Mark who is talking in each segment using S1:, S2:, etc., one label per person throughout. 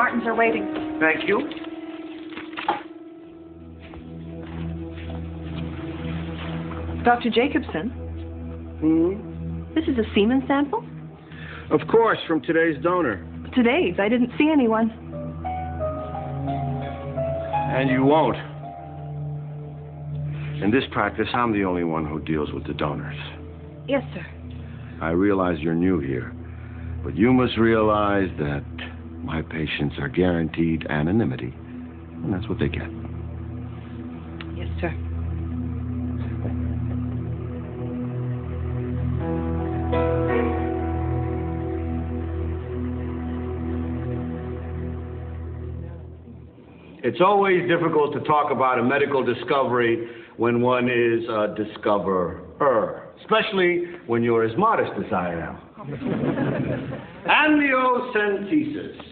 S1: Martins are waiting.
S2: Thank you.
S1: Dr. Jacobson? This is a semen sample?
S2: Of course, from today's donor.
S1: Today's. I didn't see anyone.
S2: And you won't. In this practice, I'm the only one who deals with the donors.
S1: Yes, sir.
S2: I realize you're new here, but you must realize that my patients are guaranteed anonymity, and that's what they get.
S1: Yes, sir.
S2: It's always difficult to talk about a medical discovery when one is a discoverer, especially when you're as modest as I am. Amniocentesis.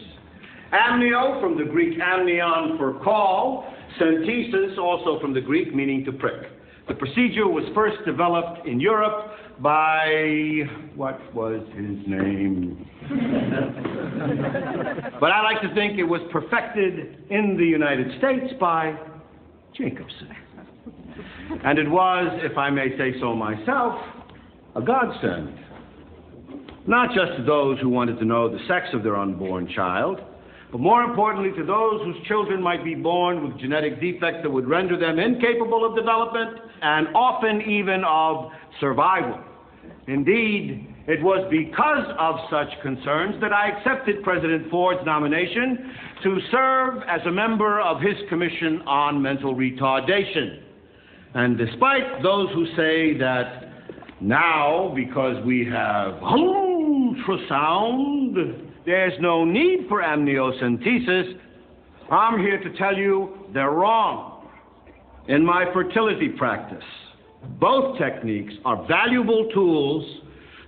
S2: Amnio from the Greek amnion for call, centesis also from the Greek meaning to prick. The procedure was first developed in Europe by, what was his name? But I like to think it was perfected in the United States by Jacobson. And it was, if I may say so myself, a godsend. Not just to those who wanted to know the sex of their unborn child, but more importantly to those whose children might be born with genetic defects that would render them incapable of development and often even of survival. Indeed, it was because of such concerns that I accepted President Ford's nomination to serve as a member of his Commission on Mental Retardation. And despite those who say that now, because we have ultrasound, there's no need for amniocentesis, I'm here to tell you they're wrong. In my fertility practice, both techniques are valuable tools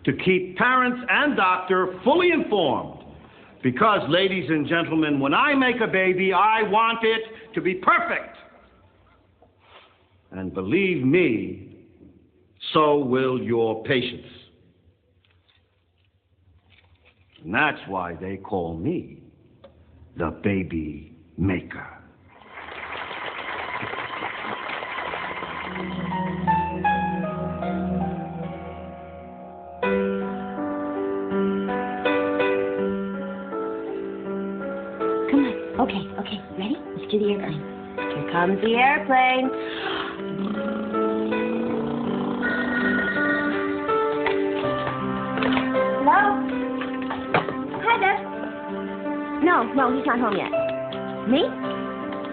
S2: to keep parents and doctor fully informed. Because, ladies and gentlemen, when I make a baby, I want it to be perfect. And believe me, so will your patients. And that's why they call me the baby maker.
S3: Come on. Okay. Ready? Let's do the airplane. Here comes the airplane. Hello? Hi there. No, he's not home yet. Me?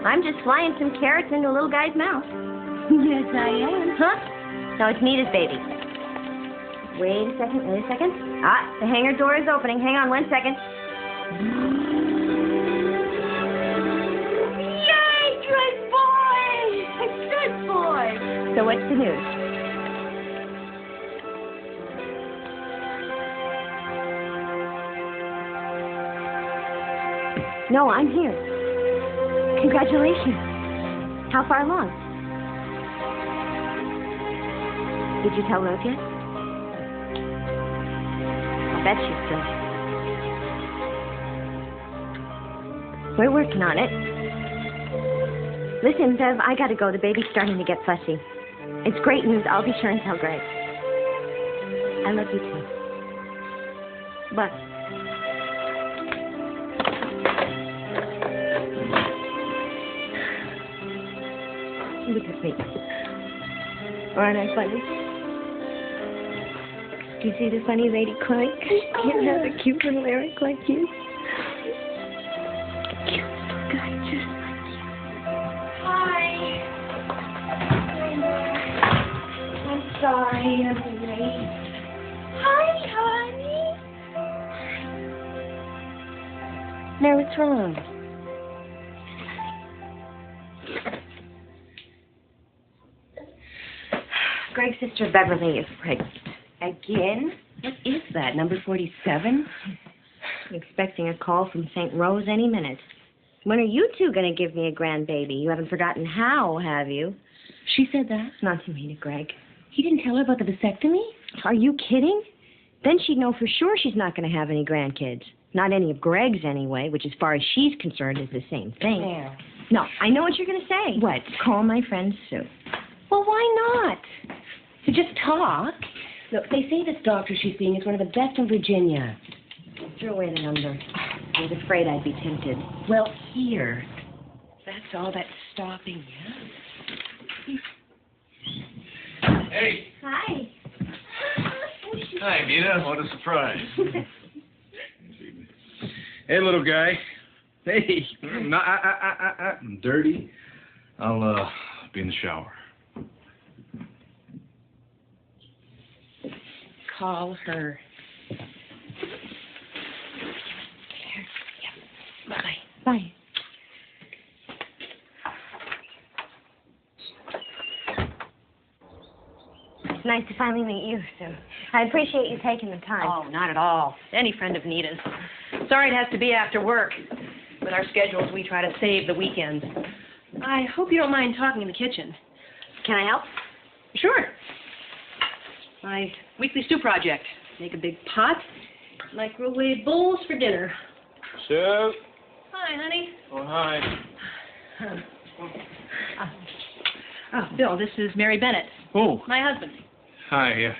S3: I'm just flying some carrots into a little guy's mouth. Yes, I am. Huh? No, it's Nita's baby. Wait a second. Ah, the hangar door is opening. Hang on 1 second. Yay, good boy! Good boy! So what's the news? No, I'm here. Congratulations. How far along? Did you tell Rose yet? I bet she's still. We're working on it. Listen, Bev, I gotta go. The baby's starting to get fussy. It's great news. I'll be sure and tell Greg. I love you too. But look at me. Aren't I funny? Do you see the funny lady crying? She can't have a cute little Eric like you. Cute little guy just like you. Hi. I'm sorry I'm late. Hi, honey. No, what's wrong? Greg's sister Beverly is pregnant. Again? What is that, number 47? I'm expecting a call from St. Rose any minute. When are you two going to give me a grandbaby? You haven't forgotten how, have you?
S4: She said that?
S3: Not to me to Greg.
S4: He didn't tell her about the vasectomy?
S3: Are you kidding? Then she'd know for sure she's not going to have any grandkids. Not any of Greg's, anyway, which, as far as she's concerned, is the same thing.
S4: There.
S3: No, I know what you're going to say.
S4: What?
S3: Call my friend Sue.
S4: Well, why not? To just talk. Look, they say this doctor she's seeing is one of the best in Virginia.
S3: Throw away the number. I was afraid I'd be tempted.
S4: Well, here. That's all that's stopping you.
S5: Hey.
S3: Hi.
S5: Hi, Nita. What a surprise. Hey, little guy. Hey. I'm dirty. I'll be in the shower.
S4: Call her. Bye.
S3: Bye. It's nice to finally meet you, Sue. I appreciate you taking the time.
S1: Oh, not at all. Any friend of Nita's. Sorry it has to be after work. With our schedules, we try to save the weekends. I hope you don't mind talking in the kitchen.
S3: Can I help?
S1: Sure. My weekly stew project. Make a big pot, microwave bowls for dinner.
S5: Sue.
S1: Hi, honey.
S5: Oh, hi.
S1: Bill, this is Mary Bennett,
S5: Oh,
S1: my husband.
S5: hi.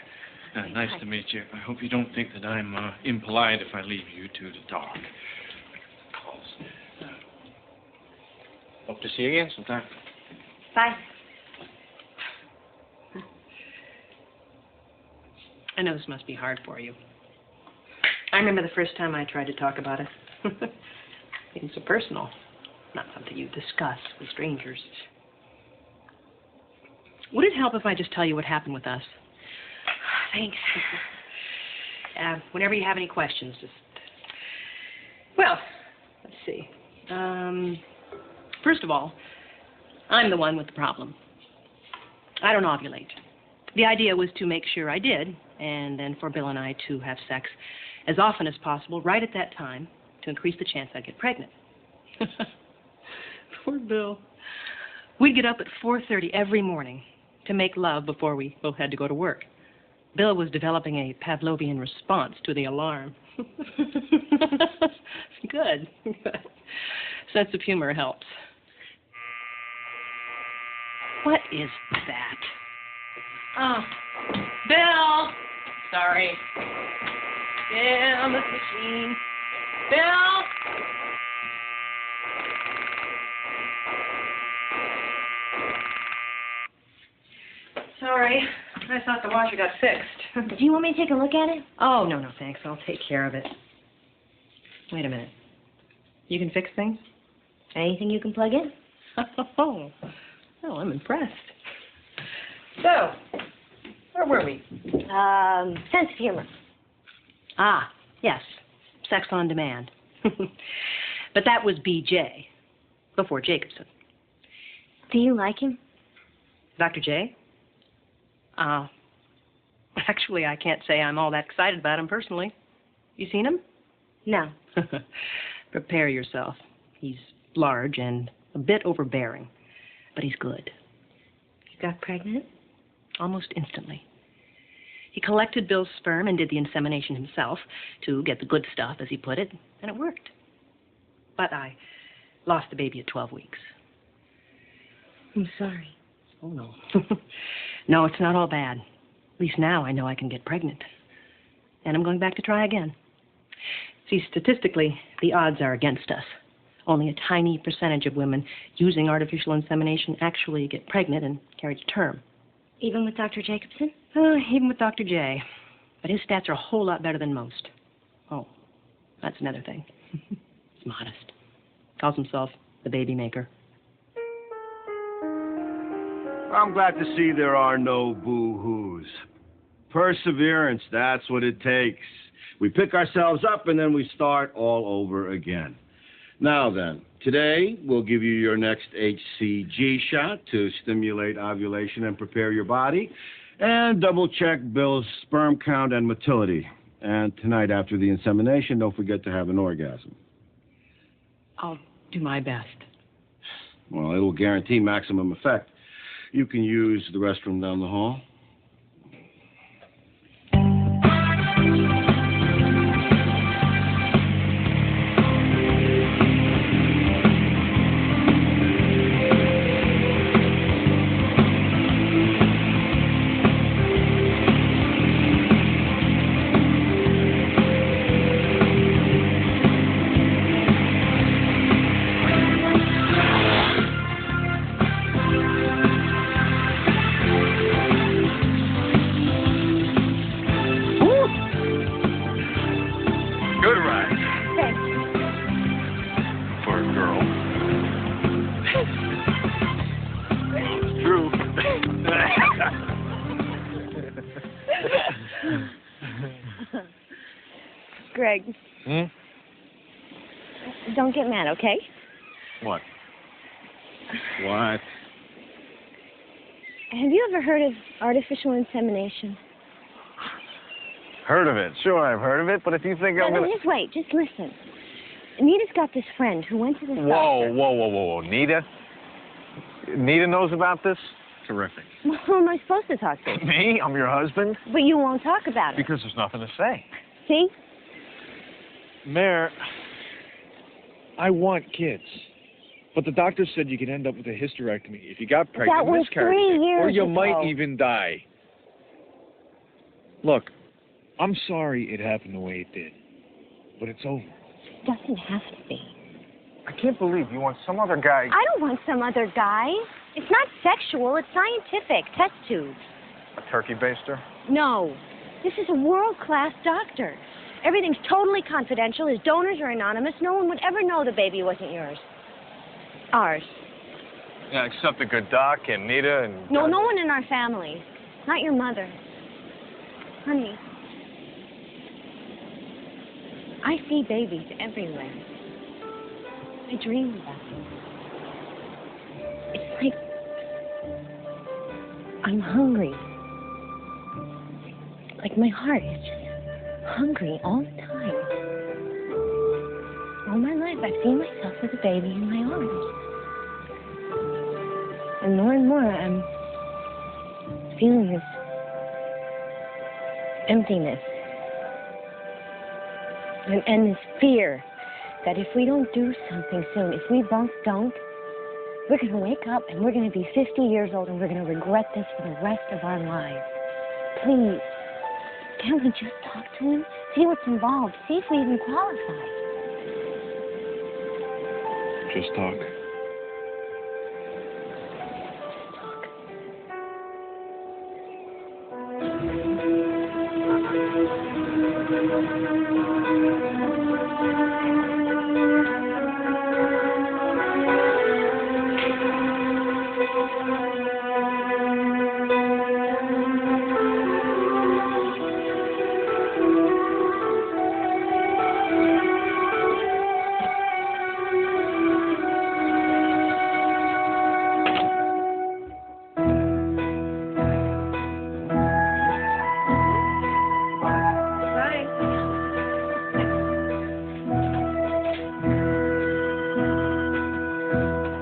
S5: Nice to meet you. I hope you don't think that I'm impolite if I leave you two to talk. Calls. Hope to see you again sometime.
S3: Bye.
S1: I know this must be hard for you. I remember the first time I tried to talk about it. It's so personal, not something you discuss with strangers. Would it help if I just tell you what happened with us? Thanks. Whenever you have any questions, just... Well, let's see. First of all, I'm the one with the problem. I don't ovulate. The idea was to make sure I did, and then for Bill and I to have sex as often as possible right at that time to increase the chance I'd get pregnant. Poor Bill. We'd get up at 4:30 every morning to make love before we both had to go to work. Bill was developing a Pavlovian response to the alarm. Good. Sense of humor helps. What is that? Oh, Bill! Sorry. Yeah, on this machine. Bill! Sorry. I thought the washer got fixed.
S3: Do you want me to take a look at it?
S1: Oh, no, thanks. I'll take care of it. Wait a minute. You can fix things?
S3: Anything you can plug in?
S1: Oh, I'm impressed. So, where were we?
S3: Sense of humor.
S1: Ah, yes. Sex on demand. But that was BJ, before Jacobson.
S3: Do you like him?
S1: Dr. J? Actually, I can't say I'm all that excited about him personally. You seen him?
S3: No.
S1: Prepare yourself. He's large and a bit overbearing, but he's good.
S3: You got pregnant?
S1: Almost instantly. He collected Bill's sperm and did the insemination himself to get the good stuff, as he put it, and it worked. But I lost the baby at 12 weeks.
S3: I'm sorry.
S1: Oh, no. No, it's not all bad. At least now I know I can get pregnant. And I'm going back to try again. See, statistically, the odds are against us. Only a tiny percentage of women using artificial insemination actually get pregnant and carry to term.
S3: Even with Dr. Jacobson?
S1: Even with Dr. J. But his stats are a whole lot better than most. Oh, that's another thing. He's modest. Calls himself the baby maker.
S2: I'm glad to see there are no boo-hoos. Perseverance, that's what it takes. We pick ourselves up and then we start all over again. Now then, today we'll give you your next HCG shot to stimulate ovulation and prepare your body, and double-check Bill's sperm count and motility. And tonight after the insemination, don't forget to have an orgasm.
S1: I'll do my best.
S2: Well, it'll guarantee maximum effect. You can use the restroom down the hall.
S3: Greg.
S6: Hmm?
S3: Don't get mad, okay?
S6: What? What?
S3: Have you ever heard of artificial insemination?
S6: Heard of it. Sure, I've heard of it, but if you think I'm
S3: No,
S6: gonna...
S3: just wait. Just listen. Nita's got this friend who went to the doctor.
S6: Whoa. Nita? Nita knows about this? Terrific.
S3: Well, who am I supposed to talk to?
S6: Me? I'm your husband?
S3: But you won't talk about it.
S6: Because there's nothing to say.
S3: See?
S7: Mayor, I want kids. But the doctor said you could end up with a hysterectomy if you got pregnant.
S3: That was
S7: miscarried,
S3: 3 years
S7: or you
S3: ago.
S7: might even die. Look, I'm sorry it happened the way it did. But it's over.
S3: It doesn't have to be.
S6: I can't believe you want some other guy...
S3: I don't want some other guy. It's not sexual. It's scientific. Test tubes.
S6: A turkey baster?
S3: No. This is a world-class doctor. Everything's totally confidential. His donors are anonymous. No one would ever know the baby wasn't yours. Ours.
S6: Yeah, except the good doc and Nita and...
S3: No, no one in our family. Not your mother. Honey, I see babies everywhere. I dream about them. It's like I'm hungry. Like my heart is just hungry all the time. All my life I've seen myself as a baby in my arms. And more I'm feeling this emptiness. And this fear that if we don't do something soon, if we both don't, we're going to wake up and we're going to be 50 years old and we're going to regret this for the rest of our lives. Please, can't we just talk to him? See what's involved. See if we even qualify.
S7: Just talk.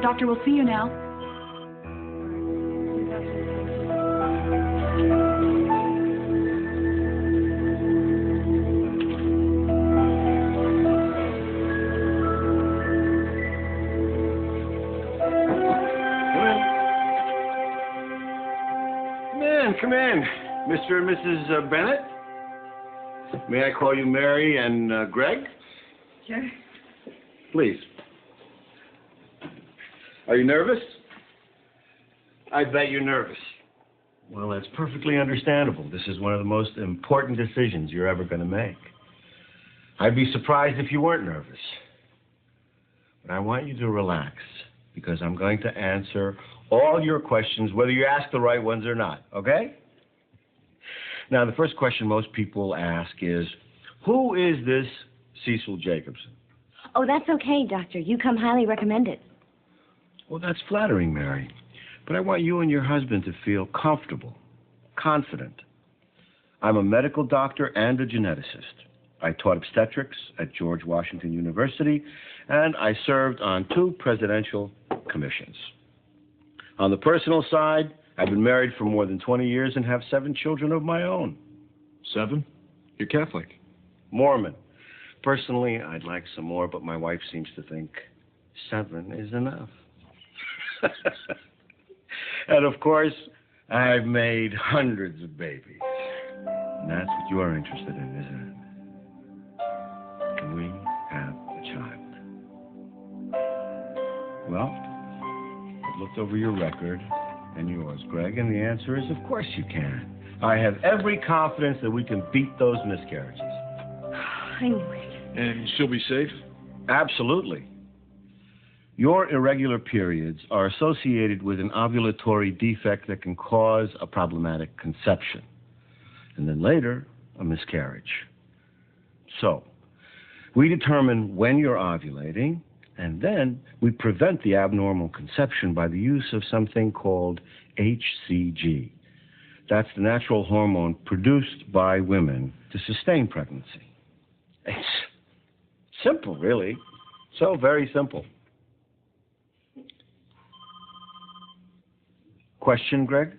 S8: Doctor, we'll see you now.
S2: Come in. Mr. and Mrs. Bennett? May I call you Mary and Greg?
S8: Sure.
S2: Please. Are you nervous? I bet you're nervous. Well, that's perfectly understandable. This is one of the most important decisions you're ever going to make. I'd be surprised if you weren't nervous. But I want you to relax, because I'm going to answer all your questions, whether you ask the right ones or not, okay? Now, the first question most people ask is, who is this Cecil Jacobson?
S3: Oh, that's okay, Doctor. You come highly recommended.
S2: Well, that's flattering, Mary. But I want you and your husband to feel comfortable, confident. I'm a medical doctor and a geneticist. I taught obstetrics at George Washington University, and I served on 2 presidential commissions. On the personal side, I've been married for more than 20 years and have 7 children of my own.
S7: 7? You're Catholic.
S2: Mormon. Personally, I'd like some more, but my wife seems to think 7 is enough. And of course, I've made hundreds of babies. And that's what you're interested in, isn't it? Can we have a child? Well, I've looked over your record and yours, Greg, and the answer is, of course you can. I have every confidence that we can beat those miscarriages.
S3: I knew it.
S7: And she'll be safe?
S2: Absolutely. Your irregular periods are associated with an ovulatory defect that can cause a problematic conception. And then later, a miscarriage. So, we determine when you're ovulating, and then we prevent the abnormal conception by the use of something called HCG. That's the natural hormone produced by women to sustain pregnancy. It's simple, really. So very simple. Question, Greg?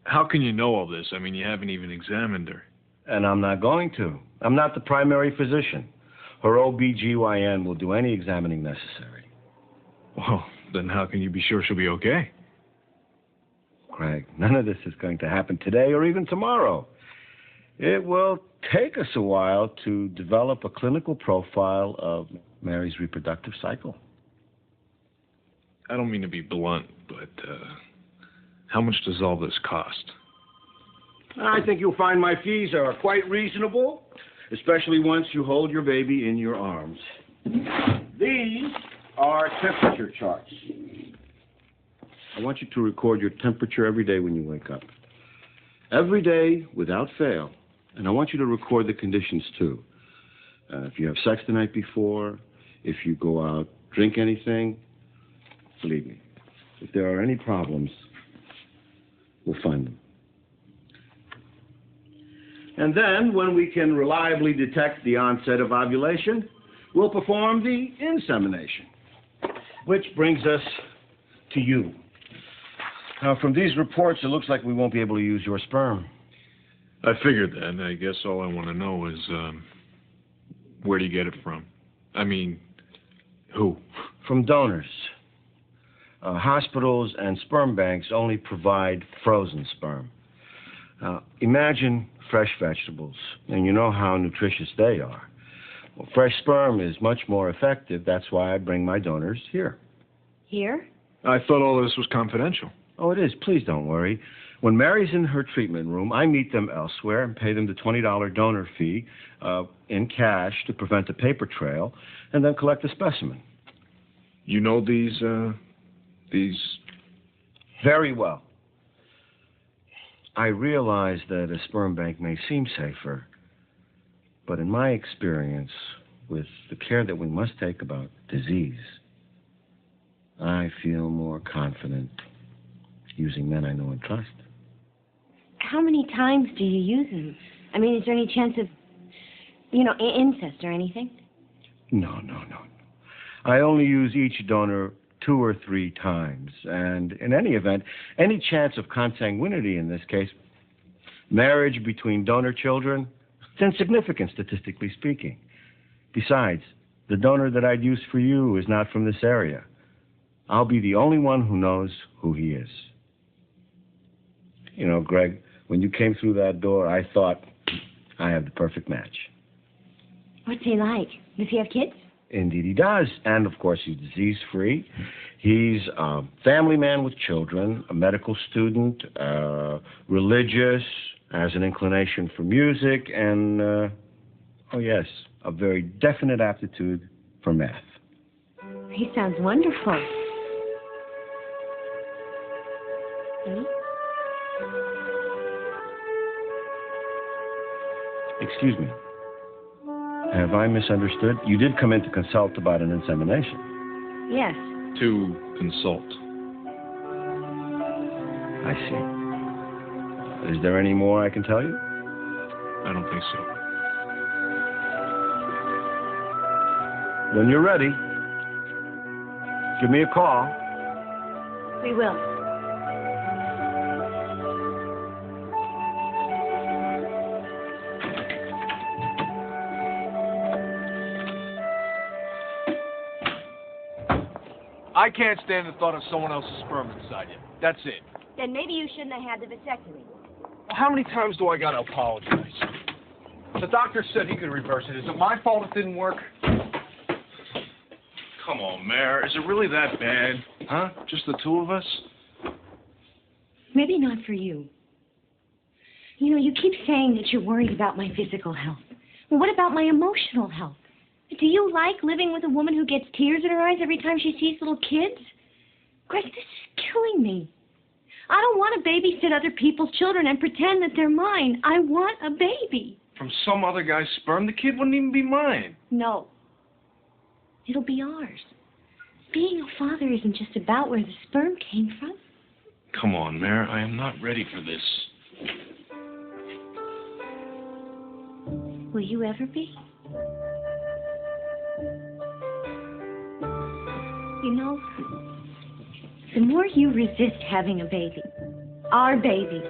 S7: How can you know all this? I mean, you haven't even examined her.
S2: And I'm not going to. I'm not the primary physician. Her OB/GYN will do any examining necessary.
S7: Well, then how can you be sure she'll be okay?
S2: Craig, none of this is going to happen today or even tomorrow. It will take us a while to develop a clinical profile of Mary's reproductive cycle.
S7: I don't mean to be blunt, but how much does all this cost?
S2: I think you'll find my fees are quite reasonable, especially once you hold your baby in your arms. These are temperature charts. I want you to record your temperature every day when you wake up. Every day, without fail. And I want you to record the conditions, too. If you have sex the night before, if you go out, drink anything, believe me, if there are any problems, we'll find them. And then, when we can reliably detect the onset of ovulation, we'll perform the insemination. Which brings us to you. Now, from these reports, it looks like we won't be able to use your sperm.
S7: I figured that. I guess all I want to know is, where do you get it from? I mean, who?
S2: From donors. Hospitals and sperm banks only provide frozen sperm. Imagine fresh vegetables, and you know how nutritious they are. Well, fresh sperm is much more effective. That's why I bring my donors here.
S3: Here?
S7: I thought all this was confidential.
S2: Oh, it is. Please don't worry. When Mary's in her treatment room, I meet them elsewhere and pay them the $20 donor fee in cash to prevent a paper trail, and then collect a specimen.
S7: You know these...
S2: Very well. I realize that a sperm bank may seem safer, but in my experience, with the care that we must take about disease, I feel more confident using men I know and trust.
S3: How many times do you use them? I mean, is there any chance of, incest or anything?
S2: No. I only use each donor 2 or 3 times, and in any event, any chance of consanguinity in this case, marriage between donor children, it's insignificant statistically speaking. Besides, the donor that I'd use for you is not from this area. I'll be the only one who knows who he is. You know, Greg, when you came through that door, I thought I have the perfect match.
S3: What's he like? Does he have kids?
S2: Indeed he does. And, of course, he's disease-free. He's a family man with children, a medical student, religious, has an inclination for music, and, oh, yes, a very definite aptitude for math.
S3: He sounds wonderful.
S2: Excuse me. Have I misunderstood? You did come in to consult about an insemination.
S3: Yes.
S7: To consult.
S2: I see. Is there any more I can tell you?
S7: I don't think so.
S2: When you're ready, give me a call.
S3: We will.
S7: I can't stand the thought of someone else's sperm inside you. That's it.
S3: Then maybe you shouldn't have had the vasectomy.
S7: How many times do I gotta apologize? The doctor said he could reverse it. Is it my fault it didn't work?
S5: Come on, Mayor. Is it really that bad? Huh? Just the two of us?
S4: Maybe not for you. You keep saying that you're worried about my physical health. Well, what about my emotional health? Do you like living with a woman who gets tears in her eyes every time she sees little kids? Greg, this is killing me. I don't want to babysit other people's children and pretend that they're mine. I want a baby.
S5: From some other guy's sperm? The kid wouldn't even be mine.
S4: No. It'll be ours. Being a father isn't just about where the sperm came from.
S5: Come on, Mare. I am not ready for this.
S4: Will you ever be? You know, the more you resist having a baby, our baby,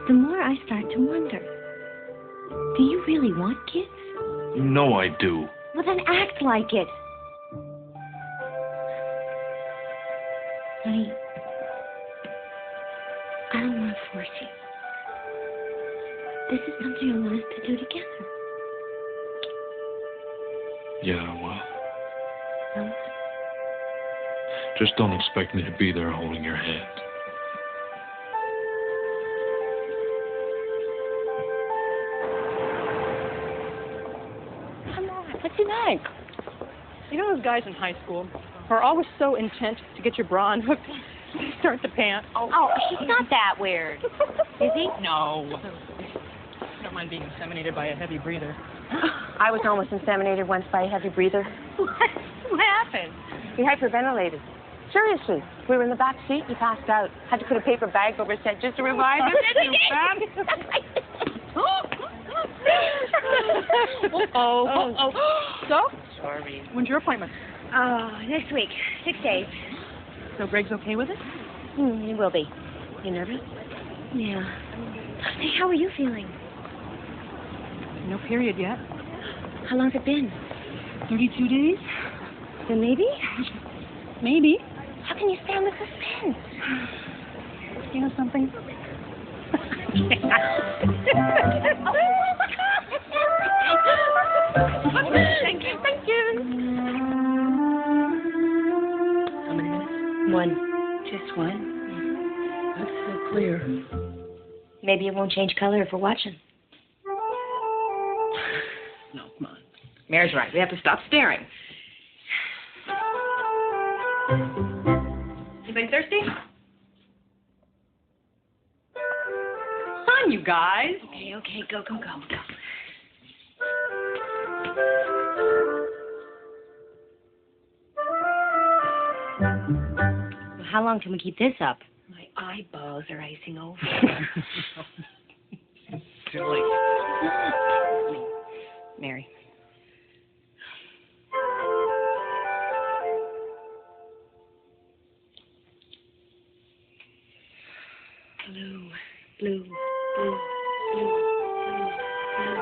S4: the more I start to wonder. Do you really want kids?
S5: You know I do.
S4: Well, then act like it. Honey, I don't want to force you. This is something I want us to do together.
S7: Yeah, well,
S4: No?
S7: just don't expect me to be there holding your hand.
S8: Come on, what's he like? You know those guys in high school who are always so intent to get your bra unhooked, they start to pant?
S3: Oh, he's not that weird. Is he?
S8: No. I don't mind being inseminated by a heavy breather.
S1: I was almost inseminated once by a heavy breather.
S8: What happened?
S1: He hyperventilated. Seriously. We were in the back seat. He passed out. Had to put a paper bag over his head just to revive him.
S8: So?
S1: Sorry.
S8: When's your appointment?
S3: Next week. 6 days.
S8: So Greg's okay with it?
S3: He will be. You nervous?
S4: Yeah.
S3: Hey, how are you feeling?
S8: No period yet.
S3: How long's it been?
S8: 32 days?
S3: Then maybe?
S8: Maybe.
S3: How can you stand the suspense?
S8: You know something?
S3: Thank you. Thank you.
S1: How many minutes?
S3: One.
S1: Just one. That's so clear.
S3: Maybe it won't change color if we're watching.
S1: No, come on. Mary's right. We have to stop staring. Anybody thirsty? On, you guys.
S3: Okay, go. Well, how long can we keep this up? My eyeballs are icing over.
S1: Silly. Mary.
S3: Blue, blue, blue, blue, blue, blue.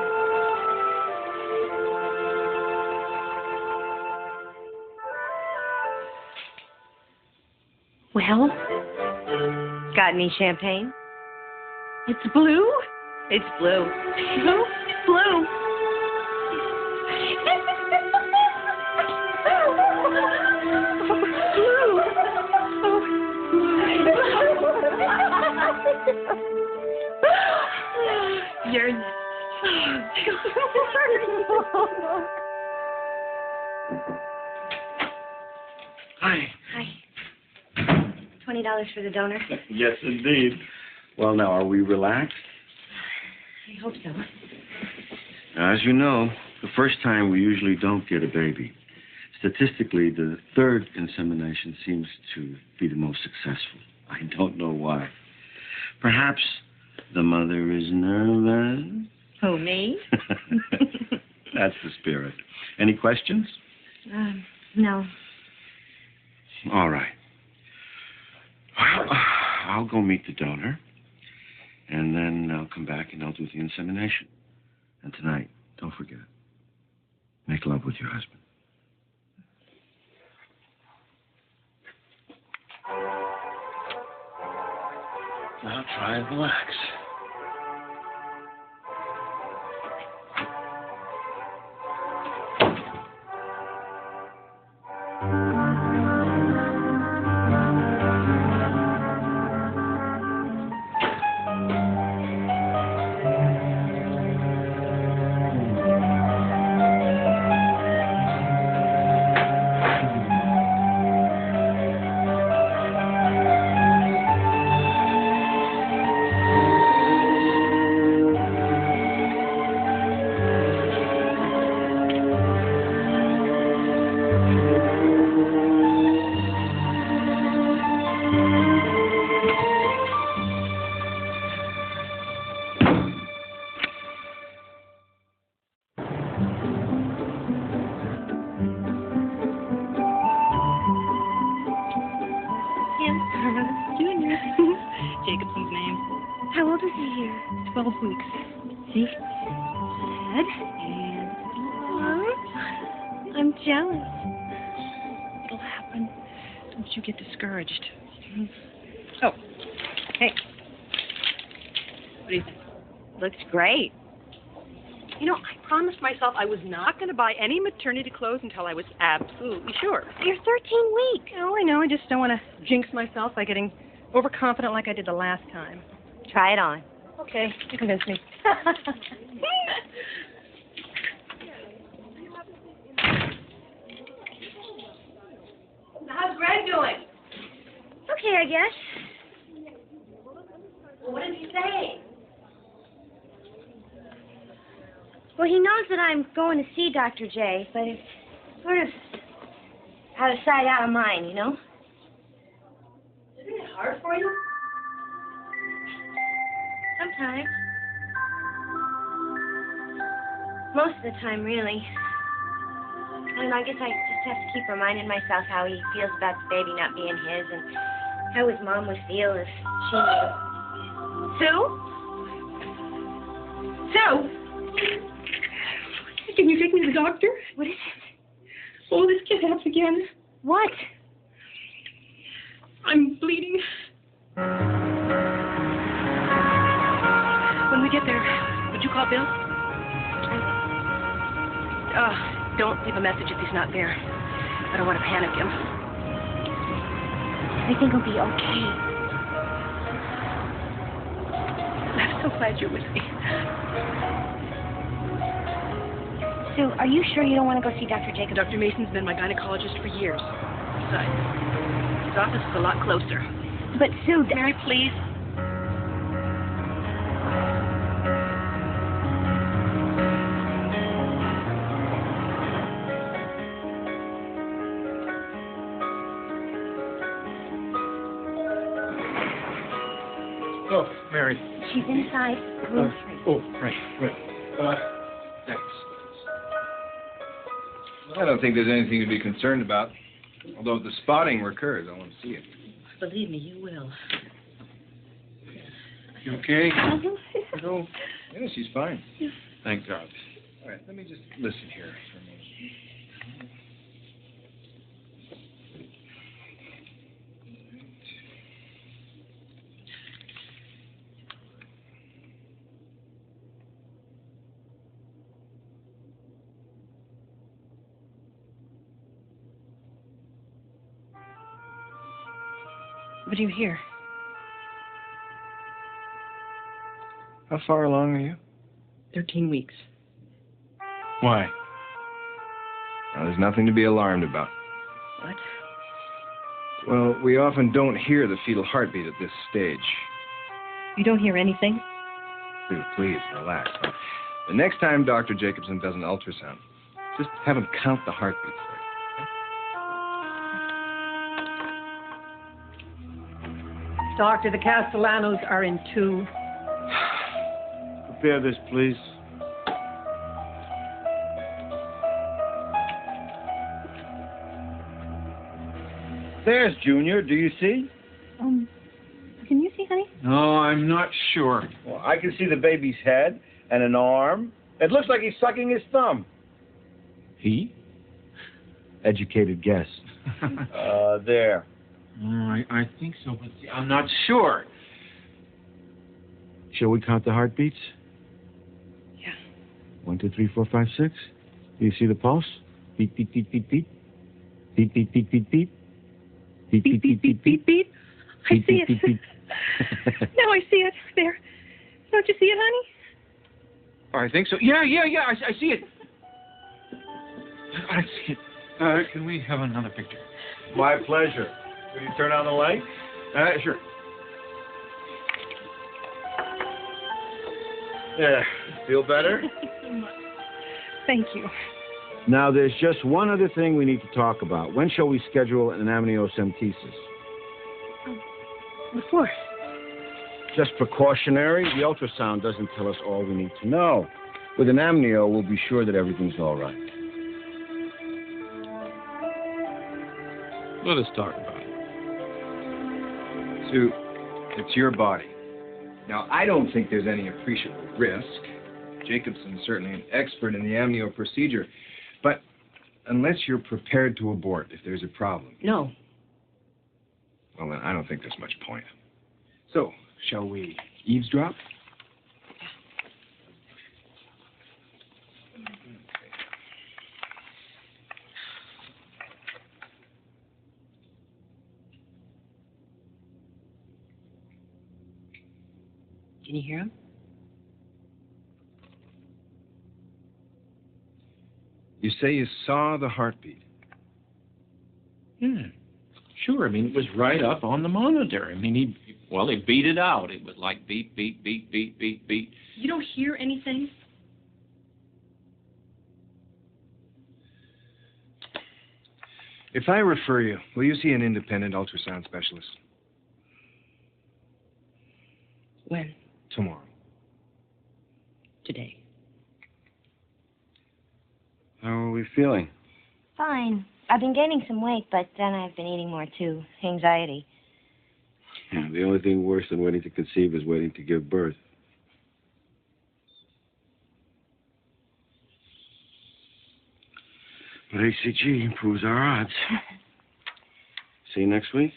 S3: Well, got any champagne? It's blue? It's blue. Blue? Blue. You're
S2: Hi.
S3: Hi. $20 for the donor?
S2: Yes, indeed. Well, now, are we relaxed?
S3: I hope so.
S2: Now, as you know, the first time we usually don't get a baby. Statistically, the third insemination seems to be the most successful. I don't know why. Perhaps the mother is nervous?
S3: Who, me?
S2: That's the spirit. Any questions?
S3: No.
S2: All right. Well, I'll go meet the donor, and then I'll come back and I'll do the insemination. And tonight, don't forget, make love with your husband. Now try and relax.
S4: see here.
S1: 12 weeks.
S4: See? Sad and I'm jealous.
S1: It'll happen. Don't you get discouraged. Oh, hey. What do you think?
S4: Looks great.
S1: You know, I promised myself I was not going to buy any maternity clothes until I was absolutely sure.
S4: You're 13 weeks.
S1: Oh, I know. I just don't want to jinx myself by getting overconfident like I did the last time.
S4: Try it on.
S1: Okay, you convinced me. How's Greg doing?
S4: Okay, I guess.
S1: Well, what did he say?
S4: Well, he knows that I'm going to see Dr. J, but it's sort of out of sight, out of mind, you know?
S1: Isn't it hard for you?
S4: Sometimes. Most of the time, really. I don't know, I guess I just have to keep reminding myself how he feels about the baby not being his and how his mom would feel if she knew. Sue? Sue?
S1: Can you take me to the doctor?
S4: What is it?
S1: Oh, this kid has again.
S4: What?
S1: I'm bleeding. When we get there, would you call Bill? Don't leave a message if he's not there. I don't want to panic him.
S4: I think he'll be okay.
S1: I'm so glad you're with me.
S4: Sue, are you sure you don't want to go see Dr. Jacob?
S1: Dr. Mason's been my gynecologist for years. Besides, his office is a lot closer.
S4: But Sue...
S1: Mary, please.
S7: Oh, Mary.
S4: She's inside room 3.
S7: Oh, right. Thanks.
S6: I don't think there's anything to be concerned about. Although if the spotting recurs, I want to see it.
S1: Believe me, you will.
S7: You okay?
S6: No. Yeah, she's fine.
S7: Thank God.
S6: All right, let me just listen here for a minute.
S1: What do you hear?
S6: How far along are you?
S1: 13 weeks.
S7: Why?
S6: Well, there's nothing to be alarmed about.
S1: What?
S6: Well, we often don't hear the fetal heartbeat at this stage.
S1: You don't hear anything?
S6: Please, relax. Now, the next time Dr. Jacobson does an ultrasound, just have him count the heartbeats.
S9: Doctor, the Castellanos are in 2.
S2: Prepare this, please. There's Junior. Do you see?
S1: Can you see, honey?
S7: No, I'm not sure.
S2: Well, I can see the baby's head and an arm. It looks like he's sucking his thumb.
S7: He?
S2: Educated guess. There.
S7: Oh, I think so, but see, I'm not sure.
S2: Shall we count the heartbeats?
S1: Yeah.
S2: 1, 2, 3, 4, 5, 6. Do you see the pulse? Beat, beat, beat, beat, beat. Beat, beat, beat, beat, beat. Beat, beat, beat, beat, beat.
S1: Beep. I
S2: Beep,
S1: see
S2: beep,
S1: it.
S2: beep, beep.
S1: No, I see it. There. Don't you see it, honey?
S7: I think so. Yeah, I see it. I see it. Can we have another picture?
S2: My pleasure. Will you turn on the light?
S7: Sure.
S2: Yeah. Feel better?
S1: Thank you.
S2: Now, there's just one other thing we need to talk about. When shall we schedule an amniocentesis?
S1: What for?
S2: Just precautionary. The ultrasound doesn't tell us all we need to know. With an amnio, we'll be sure that everything's all right.
S7: Let us talk about it.
S6: Sue, it's your body. Now, I don't think there's any appreciable risk. Jacobson's certainly an expert in the amnio procedure. But unless you're prepared to abort if there's a problem.
S1: No.
S6: Well, then I don't think there's much point. So, shall we eavesdrop?
S1: Can you hear him?
S6: You say you saw the heartbeat.
S5: Yeah. Sure. I mean, it was right up on the monitor. I mean, he beat it out. It was like beat, beat, beat, beat, beat, beat.
S8: You don't hear anything?
S6: If I refer you, will you see an independent ultrasound specialist?
S1: When?
S6: Tomorrow.
S1: Today.
S2: How are we feeling?
S3: Fine. I've been gaining some weight, but then I've been eating more, too. Anxiety.
S2: Yeah, the only thing worse than waiting to conceive is waiting to give birth. But HCG improves our odds. See you next week?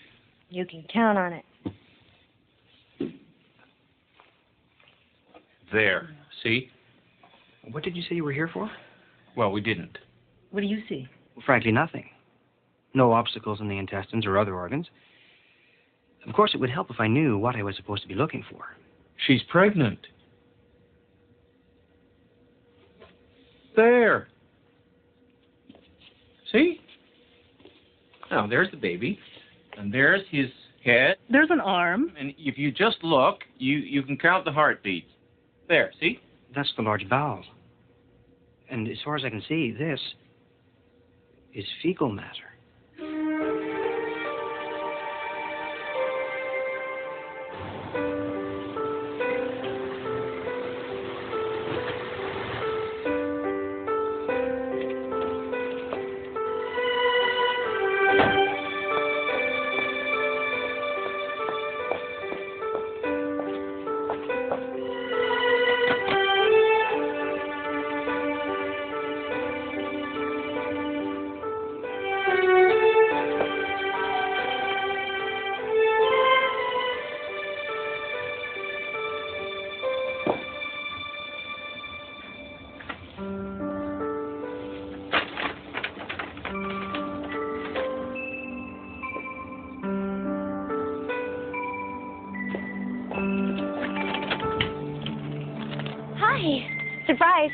S3: You can count on it.
S5: There. See?
S10: What did you say you were here for?
S5: Well, we didn't.
S1: What do you see?
S10: Well, frankly, nothing. No obstacles in the intestines or other organs. Of course, it would help if I knew what I was supposed to be looking for.
S5: She's pregnant. There. See? Now, there's the baby, and there's his head.
S8: There's an arm.
S5: And if you just look, you can count the heartbeats. There, see?
S10: That's the large bowel. And as far as I can see, this is fecal matter.
S3: Hi. Surprise.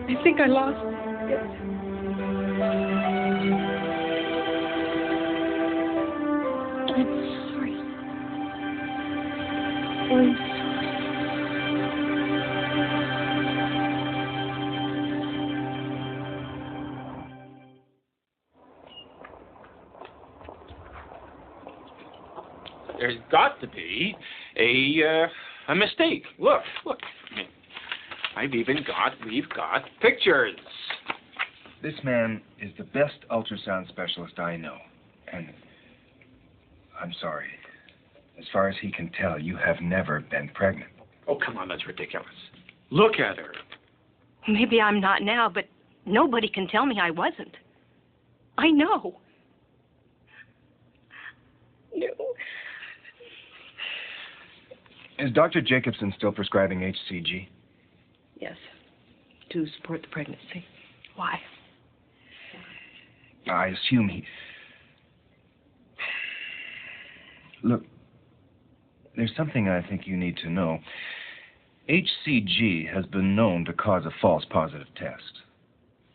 S8: I think I lost it.
S3: I'm sorry. I'm sorry.
S5: There's got to be a mistake. Look. We've got pictures.
S6: This man is the best ultrasound specialist I know. And I'm sorry. As far as he can tell, you have never been pregnant.
S5: Oh, come on, that's ridiculous. Look at her.
S1: Maybe I'm not now, but nobody can tell me I wasn't. I know. No.
S6: Is Dr. Jacobson still prescribing HCG?
S1: Yes. To support the pregnancy. Why?
S6: I assume he... Look, there's something I think you need to know. HCG has been known to cause a false positive test.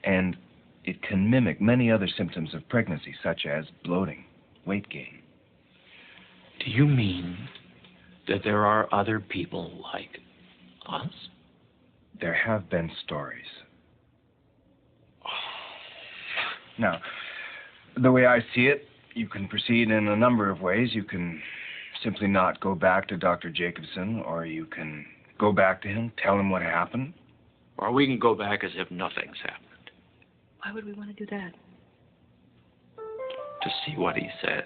S6: And it can mimic many other symptoms of pregnancy, such as bloating, weight gain.
S5: Do you mean that there are other people like us?
S6: There have been stories. Now, the way I see it, you can proceed in a number of ways. You can simply not go back to Dr. Jacobson, or you can go back to him, tell him what happened.
S5: Or we can go back as if nothing's happened.
S1: Why would we want to do that?
S5: To see what he says.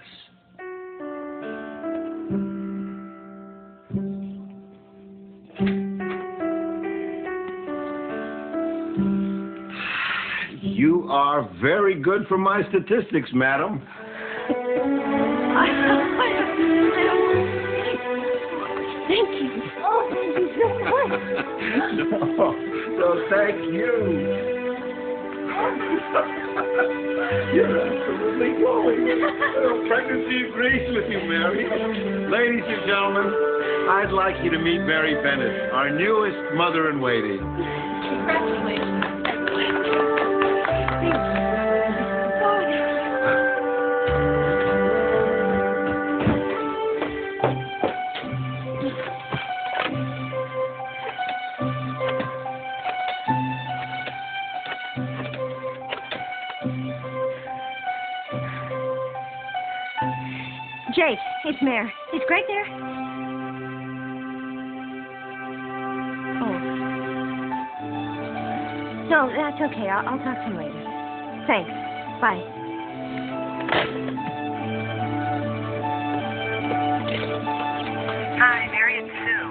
S2: You are very good for my statistics, madam.
S3: Thank you. Oh, thank you so much.
S2: No, thank you. You're absolutely glowing. Pregnancy agrees with you, Mary. Ladies and gentlemen, I'd like you to meet Mary Bennett, our newest mother-in-waiting.
S8: Congratulations.
S3: Jake, it's Mare. Is Greg there? Oh. No, that's okay. I'll talk to him later. Thanks. Bye.
S1: Hi, Mary, it's Sue.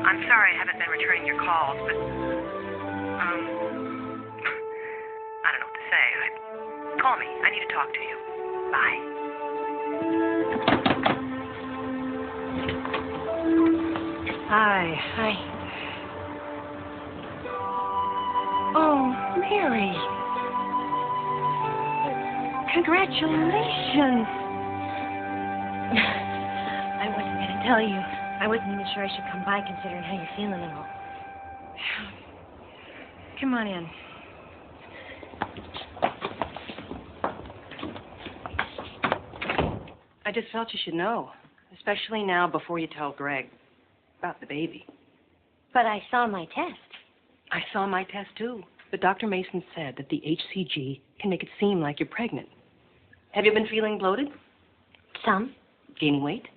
S1: I'm sorry I haven't been returning your calls, but, I don't know what to say. Call me. I need to talk to you. Bye. Hi. Oh, Mary. Congratulations.
S3: I wasn't going to tell you. I wasn't even sure I should come by considering how you're feeling and all.
S1: Come on in. I just felt you should know, especially now before you tell Greg about the baby.
S3: But I saw my test.
S1: I saw my test, too. But Dr. Mason said that the HCG can make it seem like you're pregnant. Have you been feeling bloated?
S3: Some.
S1: Gaining weight?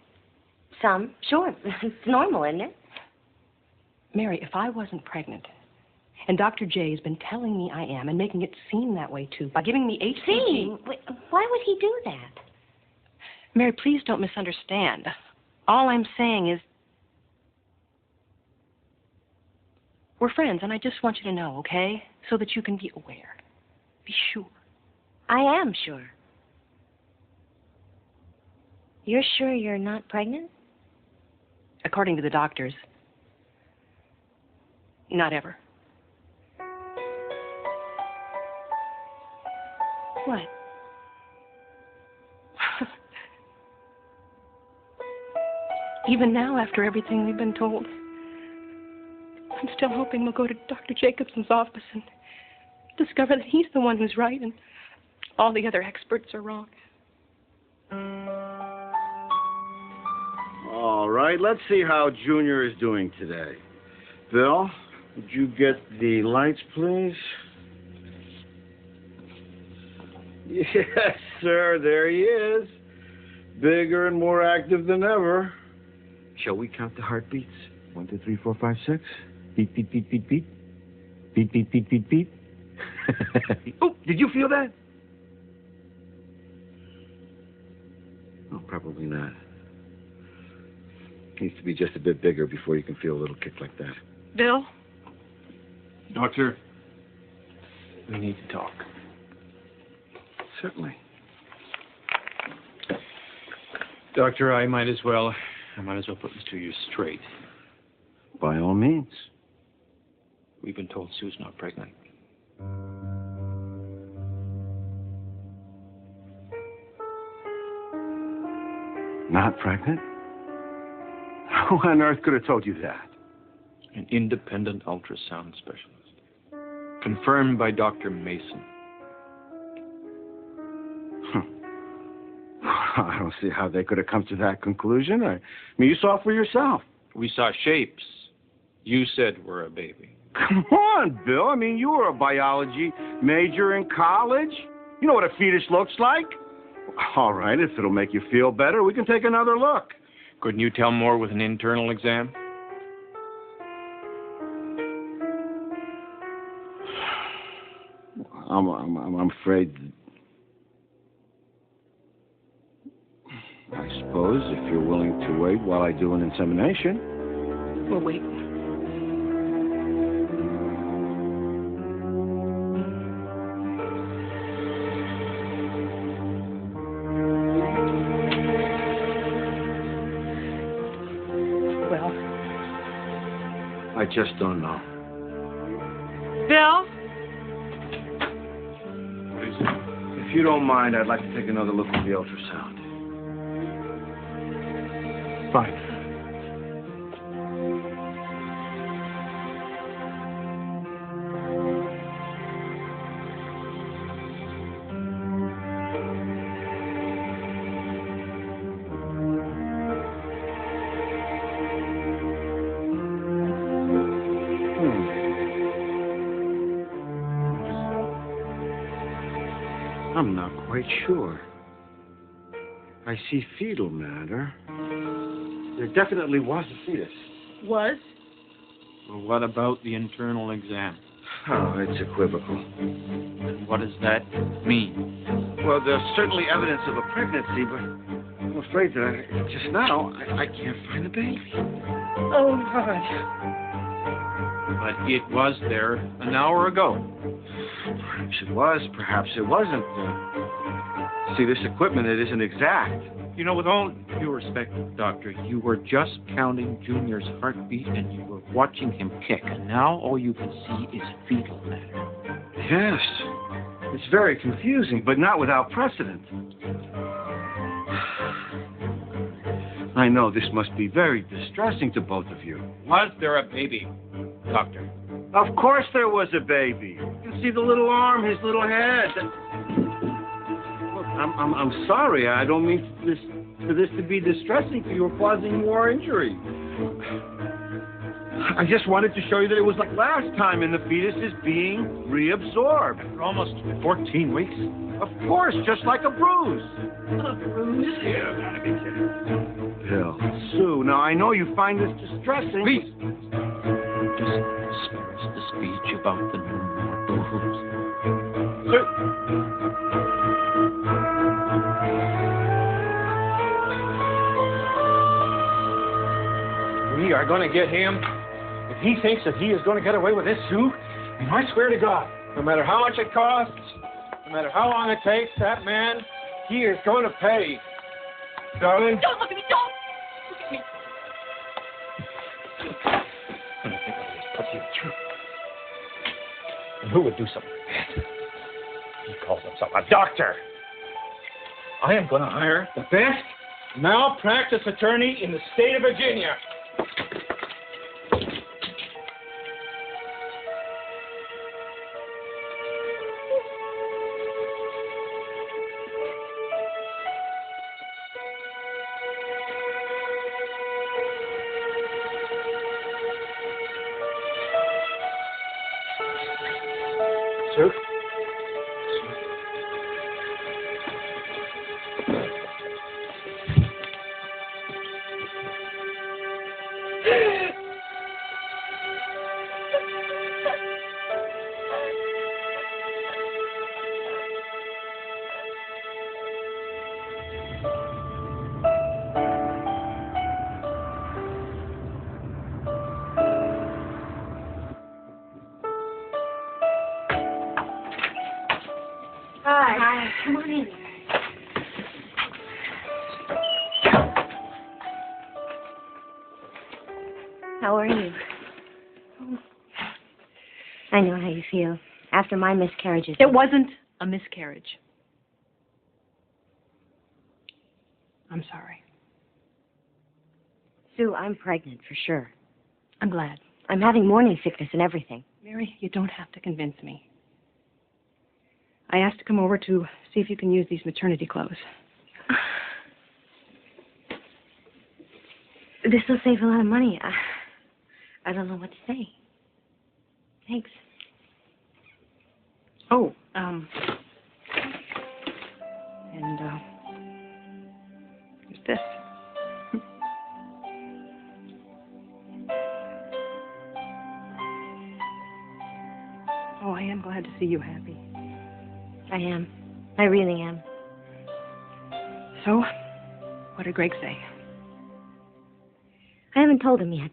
S3: Some. Sure. It's normal, isn't it?
S1: Mary, if I wasn't pregnant, and Dr. J has been telling me I am and making it seem that way, too, by giving me HCG...
S3: See, why would he do that?
S1: Mary, please don't misunderstand. All I'm saying is... we're friends, and I just want you to know, okay? So that you can be aware. Be sure.
S3: I am sure. You're sure you're not pregnant?
S1: According to the doctors, not ever. What? Even now, after everything we've been told, I'm still hoping we'll go to Dr. Jacobson's office and discover that he's the one who's right and all the other experts are wrong.
S2: All right, let's see how Junior is doing today. Bill, would you get the lights, please? Yes, sir, there he is. Bigger and more active than ever. Shall we count the heartbeats? 1, 2, 3, 4, 5, 6. Beat, beat, beat, beat, beat. Beat, beat, beat, beat, beat. Oh, did you feel that? Oh, probably not. Needs to be just a bit bigger before you can feel a little kick like that.
S8: Bill?
S5: Doctor, we need to talk.
S2: Certainly.
S5: Doctor, I might as well put this to you straight.
S2: By all means.
S5: We've been told Sue's not pregnant.
S2: Not pregnant? Who on earth could have told you that?
S5: An independent ultrasound specialist. Confirmed by Dr. Mason.
S2: I don't see how they could have come to that conclusion. I mean, you saw for yourself.
S5: We saw shapes. You said we're a baby.
S2: Come on, Bill. I mean, you were a biology major in college. You know what a fetus looks like. All right, if it'll make you feel better, we can take another look.
S5: Couldn't you tell more with an internal exam?
S2: I'm afraid. I suppose if you're willing to wait while I do an insemination.
S1: We'll wait. Well,
S2: I just don't know.
S8: Bill?
S5: What is it?
S2: If you don't mind, I'd like to take another look at the ultrasound.
S5: Fine.
S2: I'm not quite sure. I see fetal matter. There definitely was a fetus.
S8: Was?
S5: Well, what about the internal exam?
S2: Oh, it's equivocal.
S5: And what does that mean?
S2: Well, there's certainly evidence of a pregnancy, but I'm afraid that just now I can't find the baby.
S8: Oh, God.
S5: But it was there an hour ago.
S2: Perhaps it was, perhaps it wasn't. See, this equipment, it isn't exact.
S5: You know, with all due respect, Doctor, you were just counting Junior's heartbeat and you were watching him kick, and now all you can see is fetal matter.
S2: Yes. It's very confusing, but not without precedent. I know this must be very distressing to both of you.
S5: Was there a baby, Doctor?
S2: Of course there was a baby. You can see the little arm, his little head. Look, I'm sorry. I don't mean for this to be distressing to you or causing more injury. I just wanted to show you that it was like last time and the fetus is being reabsorbed.
S5: For almost 14 weeks?
S2: Of course, just like a bruise.
S8: A bruise?
S5: You gotta be kidding.
S2: Bill, Sue, now I know you find this distressing.
S5: Please. Just spare us the speech about the new bruise.
S11: We are going to get him. If he thinks that he is going to get away with this, Sue, and I swear to God, no matter how much it costs, no matter how long it takes, that man, he is going to pay. Darling?
S8: Don't look at me! Don't! Look at me!
S11: When I think of this, what's he true? And who would do something like that? He calls himself a doctor. I am going to hire the best malpractice attorney in the state of Virginia. Sue?
S3: Hi. Come on in. How are you? I know how you feel. After my miscarriages.
S1: It wasn't a miscarriage. I'm sorry.
S3: Sue, I'm pregnant for sure.
S1: I'm glad.
S3: I'm having morning sickness and everything.
S1: Mary, you don't have to convince me. I asked to come over to see if you can use these maternity clothes.
S3: This will save a lot of money. I don't know what to say. Thanks.
S1: Oh, there's this.
S8: Oh, I am glad to see you happy.
S4: I am. I really am.
S8: So, what did Greg say?
S4: I haven't told him yet.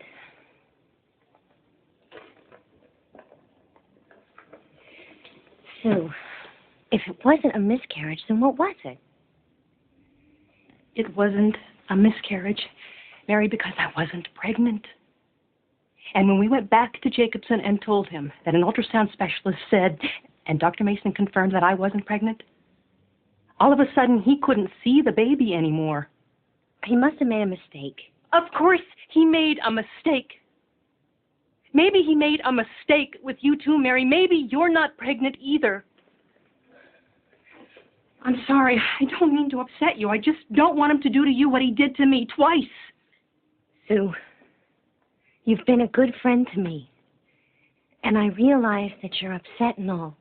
S4: Sue, if it wasn't a miscarriage, then what was it?
S8: It wasn't a miscarriage, Mary, because I wasn't pregnant. And when we went back to Jacobson and told him that an ultrasound specialist said, and Dr. Mason confirmed that I wasn't pregnant, all of a sudden he couldn't see the baby anymore.
S4: He must have made a mistake.
S8: Of course he made a mistake. Maybe he made a mistake with you too, Mary. Maybe you're not pregnant either. I'm sorry. I don't mean to upset you. I just don't want him to do to you what he did to me twice.
S4: Sue, you've been a good friend to me. And I realize that you're upset and all.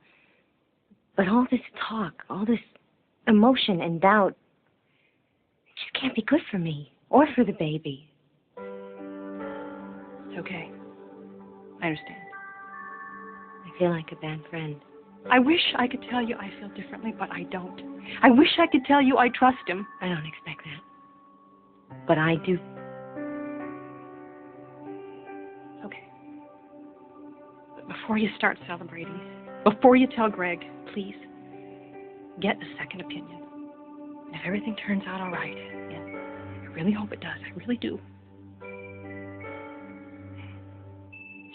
S4: But all this talk, all this emotion and doubt, it just can't be good for me or for the baby.
S8: It's okay. I understand.
S4: I feel like a bad friend.
S8: I wish I could tell you I feel differently, but I don't. I wish I could tell you I trust him.
S4: I don't expect that. But I do.
S8: Okay. But before you start celebrating, before you tell Greg, please, get a second opinion. And if everything turns out all right, and I really hope it does, I really do,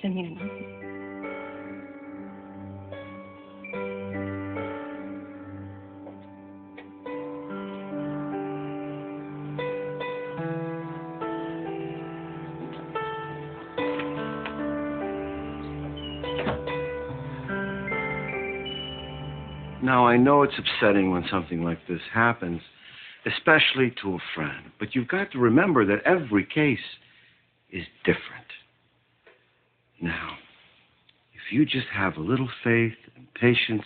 S8: send me a note.
S2: Now, I know it's upsetting when something like this happens, especially to a friend. But you've got to remember that every case is different. Now, if you just have a little faith and patience,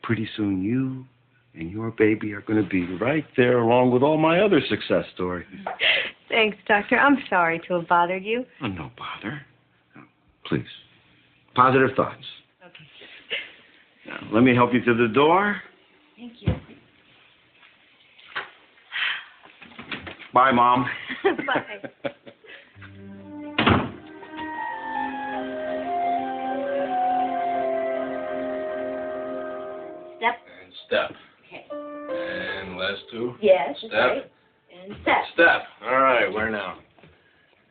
S2: pretty soon you and your baby are going to be right there along with all my other success stories.
S4: Thanks, Doctor. I'm sorry to have bothered you.
S2: Oh, no bother. No, please. Positive thoughts.
S4: Okay.
S2: Now, let me help you to the door.
S4: Thank you.
S2: Bye, Mom.
S4: Bye. Step.
S7: And step.
S4: Okay.
S7: And last two.
S4: Yes.
S7: Step.
S4: Right. And step.
S7: Step. All right, where now?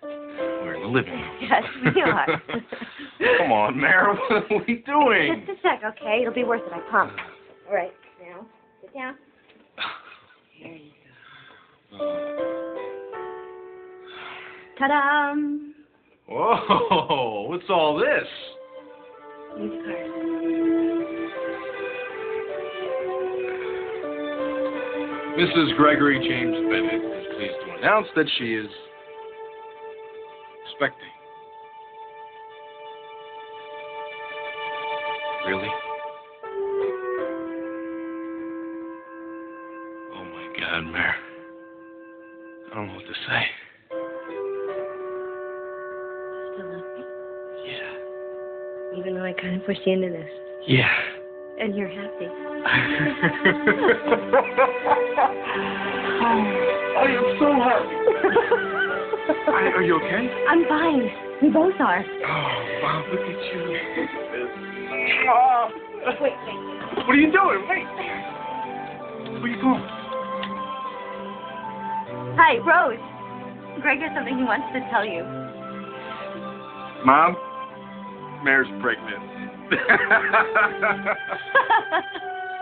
S7: We're in the living room.
S4: Yes, we are.
S7: Come on, Mara, what are we doing?
S4: Just a sec, okay? It'll be worth it, I promise. All right, now, sit down. There you go. Ta-da!
S7: Whoa, what's all this?
S4: These cards.
S7: Mrs. Gregory James Bennett is pleased to announce that she is expecting. Really? Oh my God, Mare. I don't know what to say.
S4: Still love me?
S7: Yeah.
S4: Even though I kind of pushed you into this.
S7: Yeah.
S4: And you're happy.
S7: I am so happy. Are you okay?
S4: I'm fine. We both are.
S7: Oh, wow, look at you.
S4: Wait.
S7: What are you doing? Wait. Where are you going?
S4: Hi, Rose. Greg has something he wants to tell you.
S7: Mom, Mare's pregnant.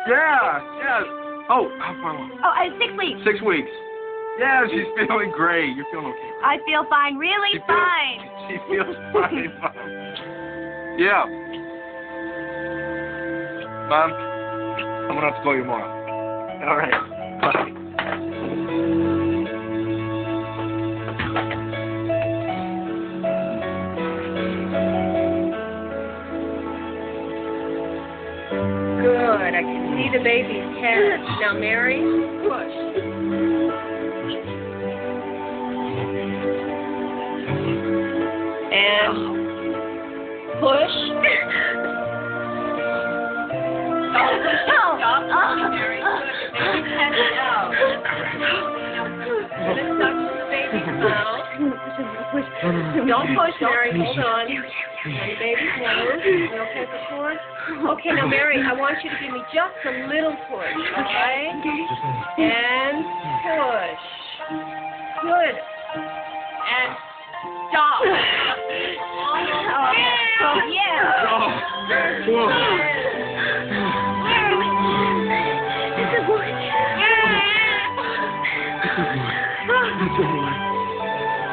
S7: Yeah. Oh, how far along?
S4: Oh, 6 weeks.
S7: 6 weeks. Yeah, she's feeling great. You're feeling okay.
S4: I feel fine, really fine.
S7: She feels fine, Mom. Yeah. Mom, I'm going to have to call you tomorrow. All right. Bye.
S9: Good. I can see the baby's head. Now, Mary, push. And push. out. Let's touch the baby's mouth. Don't push, Mary. Hold on. On the baby's nose. You okay with the push? Okay, now, Mary, I want you to give me just a little push, okay? And push. Good. And stop. Oh, yeah.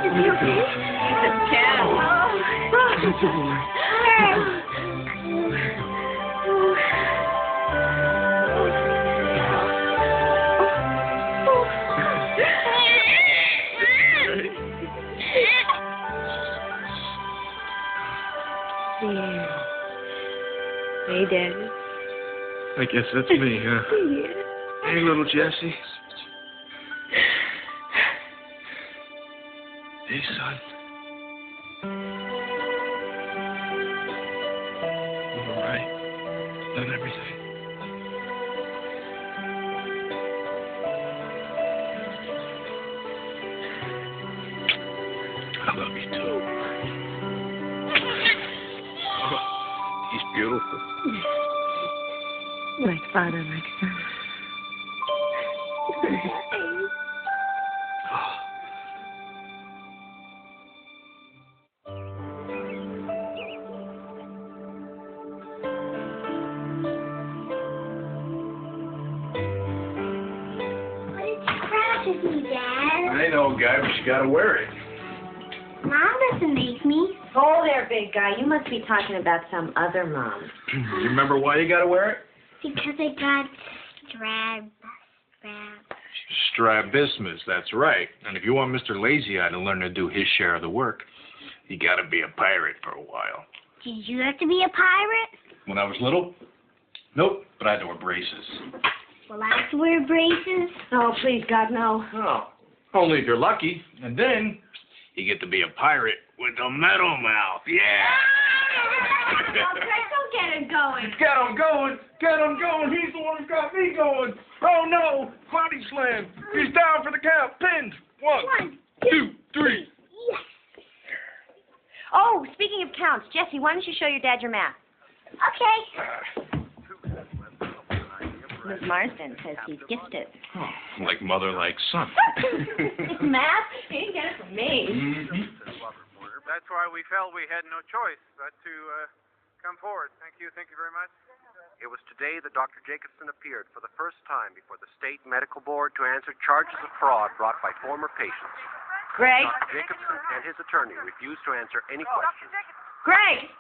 S9: Is he okay? He's a cat. Hey, Daddy.
S7: I guess that's me, huh?
S9: Yeah.
S7: Hey, little Jessie. Hey, son. You all right? Done everything? I love you, too. Oh, he's beautiful.
S3: Like father, like son.
S12: Scratches me, Dad.
S7: I know, guy, but you gotta wear it.
S12: Mom doesn't make me.
S3: Oh, there, big guy. You must be talking about some other mom.
S7: You remember why you gotta wear it?
S12: Because I got
S7: Strabismus, that's right. And if you want Mr. Lazy Eye to learn to do his share of the work, you gotta be a pirate for a while.
S12: Did you have to be a pirate?
S7: When I was little? Nope, but I had to wear braces.
S12: Well, I have to wear braces.
S3: Oh, please, God, no.
S7: Oh, only if you're lucky. And then you get to be a pirate with a metal mouth. Yeah!
S12: Don't get it going.
S7: Get him going! Get him going! He's the one who's got me going! Oh no! Body slam! He's down for the count! Pinned! One, two, three.
S12: Yes.
S3: Oh, speaking of counts, Jesse, why don't you show your dad your math?
S12: Okay.
S3: Miss Marsden says he's gifted.
S7: Oh, like mother, like son.
S3: Math? He didn't get it from me.
S7: Mm-hmm.
S13: That's why we felt we had no choice but to come forward. Thank you very much. It was today that Dr. Jacobson appeared for the first time before the State Medical Board to answer charges of fraud brought by former patients.
S3: Greg?
S13: Dr. Jacobson and his attorney refused to answer any questions.
S3: Greg!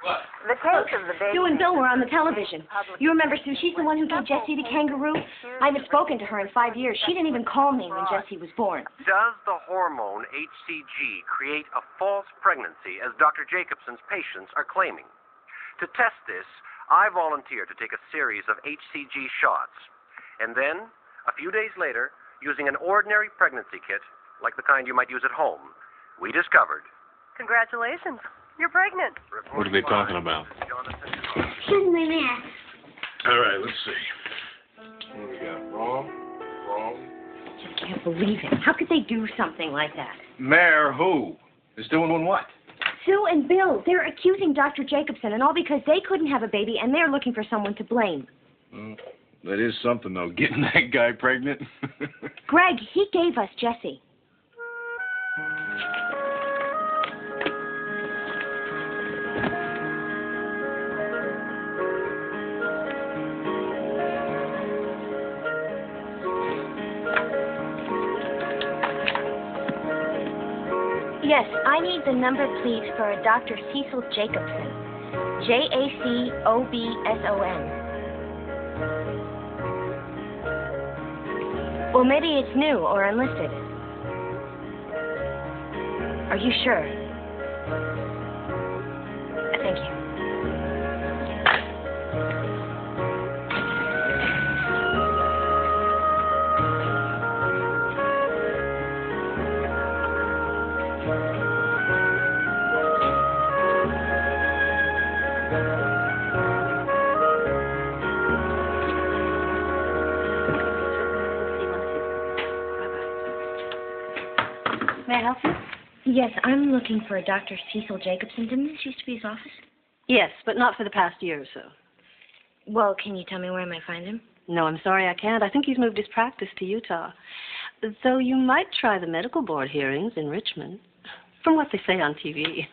S7: What?
S3: The case of the baby. Sue and Bill were on the television. You remember Sue? She's the one who gave Jessie the kangaroo. I haven't spoken to her in 5 years. She didn't even call me when Jessie was born.
S13: Does the hormone HCG create a false pregnancy, as Dr. Jacobson's patients are claiming? To test this, I volunteered to take a series of HCG shots. And then, a few days later, using an ordinary pregnancy kit, like the kind you might use at home, we discovered...
S9: Congratulations. You're pregnant.
S7: What are they talking about?
S12: Here's my math.
S7: All right, let's see. What do we got? Wrong.
S3: I can't believe it. How could they do something like that?
S7: Mayor who? Is doing what?
S3: Sue and Bill, they're accusing Dr. Jacobson, and all because they couldn't have a baby, and they're looking for someone to blame.
S7: That is something, though, getting that guy pregnant.
S3: Greg, he gave us Jessie. Yes, I need the number, please, for a Dr. Cecil Jacobson. Jacobson. Well, maybe it's new or unlisted. Are you sure? Thank you.
S4: help you? Yes, I'm looking for a Dr. Cecil Jacobson. Didn't this used to be his office?
S1: Yes, but not for the past year or so.
S4: Well, can you tell me where I might find him?
S1: No, I'm sorry, I can't. I think he's moved his practice to Utah. Though you might try the medical board hearings in Richmond, from what they say on TV.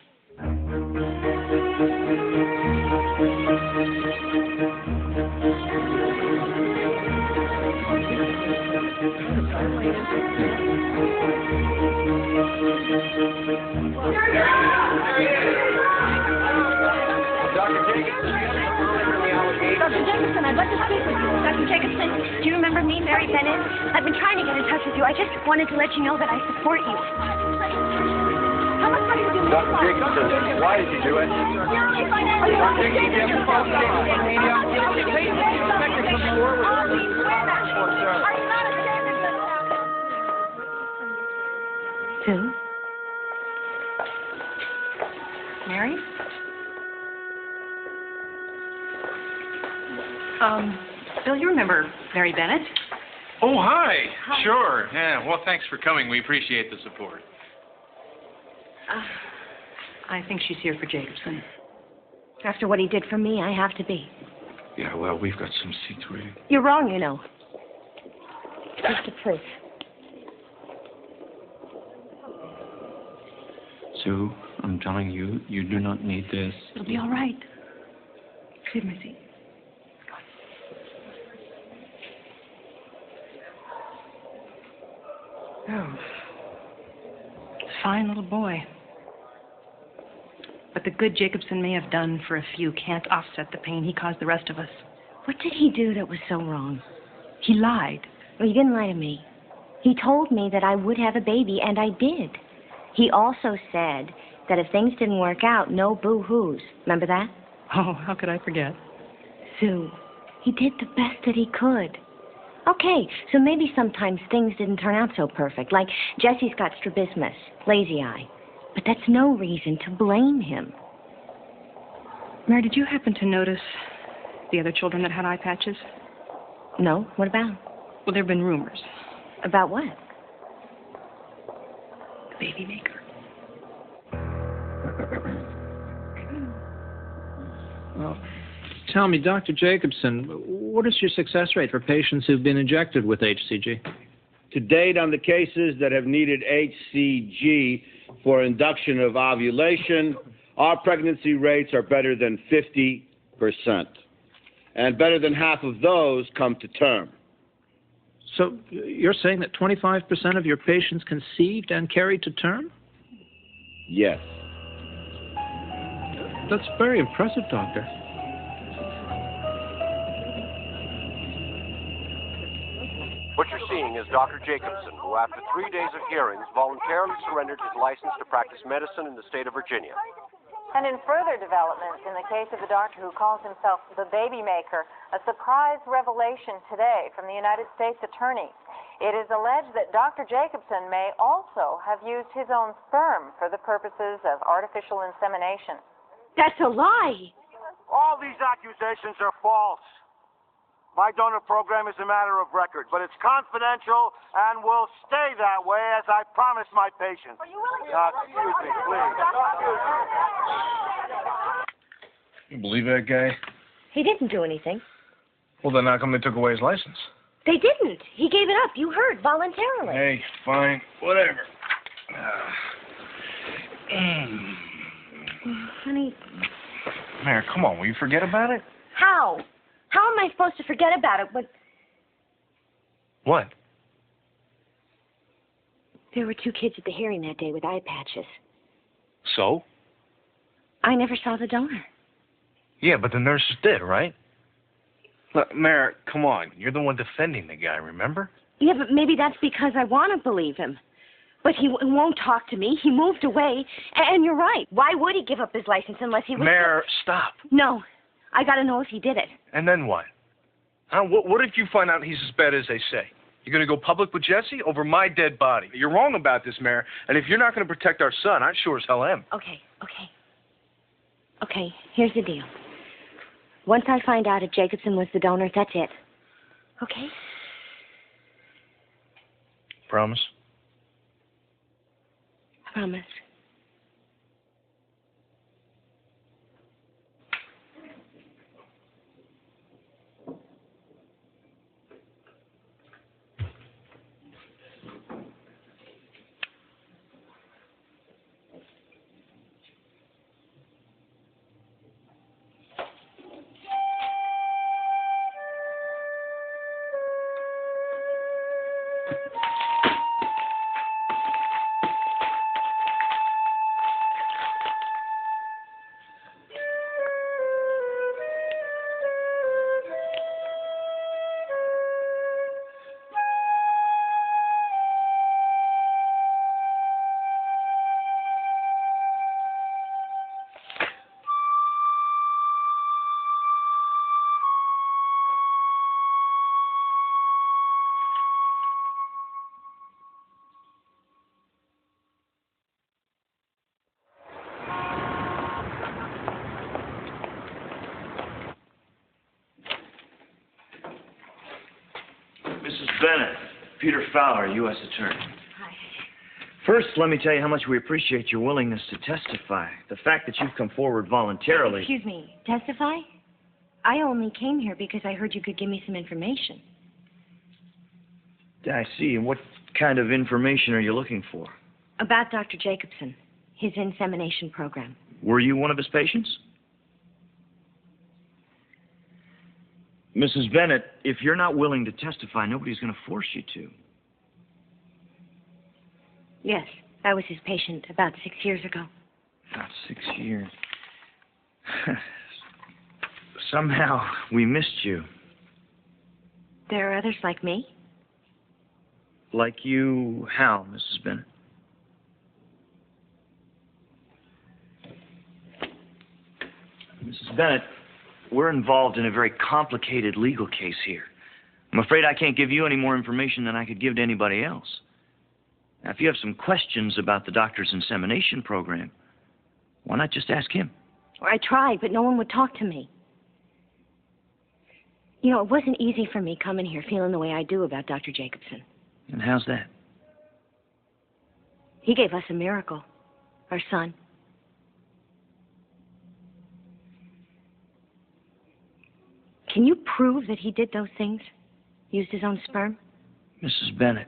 S3: Dr. Jacobson, I'd like to speak with you. Dr. Jacobson, do you remember me, Mary Bennett? I've been trying to get in touch with you. I just wanted to let you know that I support you. How much money did you make?
S13: Dr. Jacobson, why did you do it?
S8: Sue? Mary? Bill, you remember Mary Bennett?
S5: Oh, hi. Sure. Yeah, well, thanks for coming. We appreciate the support.
S8: I think she's here for Jacobson.
S4: After what he did for me, I have to be.
S11: Yeah, well, we've got some seats waiting.
S4: You're wrong, you know. Just a proof.
S11: Sue, I'm telling you, you do not need this.
S8: It'll be all right. Save my seat. Oh. Fine little boy. But the good Jacobson may have done for a few can't offset the pain he caused the rest of us.
S4: What did he do that was so wrong?
S8: He lied.
S4: Well, he didn't lie to me. He told me that I would have a baby, and I did. He also said that if things didn't work out, no boo-hoos. Remember that?
S8: Oh, how could I forget?
S4: Sue, he did the best that he could. Okay, so maybe sometimes things didn't turn out so perfect, like Jesse's got strabismus, lazy eye. But that's no reason to blame him.
S8: Mary, did you happen to notice the other children that had eye patches?
S4: No? What about?
S8: Well, there have been rumors.
S4: About what?
S8: The baby maker.
S14: Well, tell me, Dr. Jacobson, what is your success rate for patients who've been injected with HCG?
S2: To date, on the cases that have needed HCG for induction of ovulation, our pregnancy rates are better than 50%. And better than half of those come to term.
S14: So you're saying that 25% of your patients conceived and carried to term?
S2: Yes.
S14: That's very impressive, Doctor.
S13: What you're seeing is Dr. Jacobson, who after 3 days of hearings voluntarily surrendered his license to practice medicine in the state of Virginia.
S15: And in further developments, in the case of the doctor who calls himself the baby maker, a surprise revelation today from the United States Attorney. It is alleged that Dr. Jacobson may also have used his own sperm for the purposes of artificial insemination.
S4: That's a lie.
S7: All these accusations are false. My donor program is a matter of record, but it's confidential and will stay that way as I promised my patients. Excuse me, please.
S6: You believe that guy?
S4: He didn't do anything.
S6: Well, then how come they took away his license?
S4: They didn't. He gave it up. You heard, voluntarily.
S6: Hey, fine, whatever.
S4: Honey,
S6: Mary, come on, will you forget about it?
S4: how? How am I supposed to forget about it when
S6: What?
S4: there were 2 kids at the hearing that day with eye patches?
S6: So?
S4: I never saw the donor.
S6: Yeah, but the nurses did, right? Look, Mary, come on. You're the one defending the guy, remember?
S4: Yeah, but maybe that's because I want to believe him. But he won't talk to me. He moved away. And you're right. Why would he give up his license unless he was...
S6: Mary, stop.
S4: No. I got to know if he did it.
S6: And then what? Huh? What if you find out he's as bad as they say? You're going to go public with Jesse over my dead body. You're wrong about this, Mary. And if you're not going to protect our son, I sure as hell am.
S4: Okay, here's the deal. Once I find out if Jacobson was the donor, that's it. Okay?
S6: Promise?
S4: Promise.
S16: Mrs. Bennett, Peter Fowler, U.S. Attorney. Hi. First, let me tell you how much we appreciate your willingness to testify. The fact that you've come forward voluntarily...
S4: Excuse me, testify? I only came here because I heard you could give me some information.
S16: I see. And what kind of information are you looking for?
S4: About Dr. Jacobson, his insemination program.
S16: Were you one of his patients? Mrs. Bennett, if you're not willing to testify, nobody's going to force you to.
S4: Yes, I was his patient about 6 years ago.
S16: About 6 years. Somehow, we missed you.
S4: There are others like me?
S16: Like you how, Mrs. Bennett? Mrs. Bennett, we're involved in a very complicated legal case here. I'm afraid I can't give you any more information than I could give to anybody else. Now, if you have some questions about the doctor's insemination program, why not just ask him?
S4: I tried, but no one would talk to me. You know, it wasn't easy for me coming here feeling the way I do about Dr. Jacobson.
S16: And how's that?
S4: He gave us a miracle, our son. Can you prove that he did those things? Used his own sperm?
S16: Mrs. Bennett,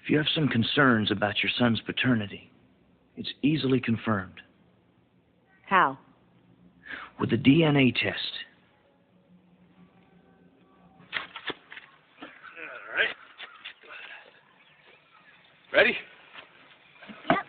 S16: if you have some concerns about your son's paternity, it's easily confirmed.
S4: How?
S16: With a DNA test.
S11: All right. Ready?
S12: Yep.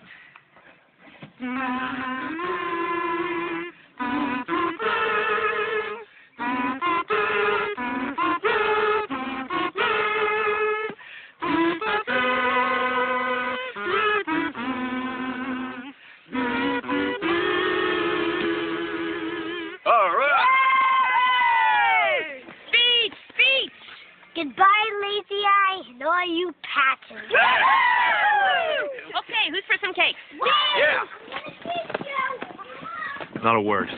S12: Goodbye, lazy eye, and all you patches.
S9: Okay, who's for some cake?
S11: Yeah. Not a word.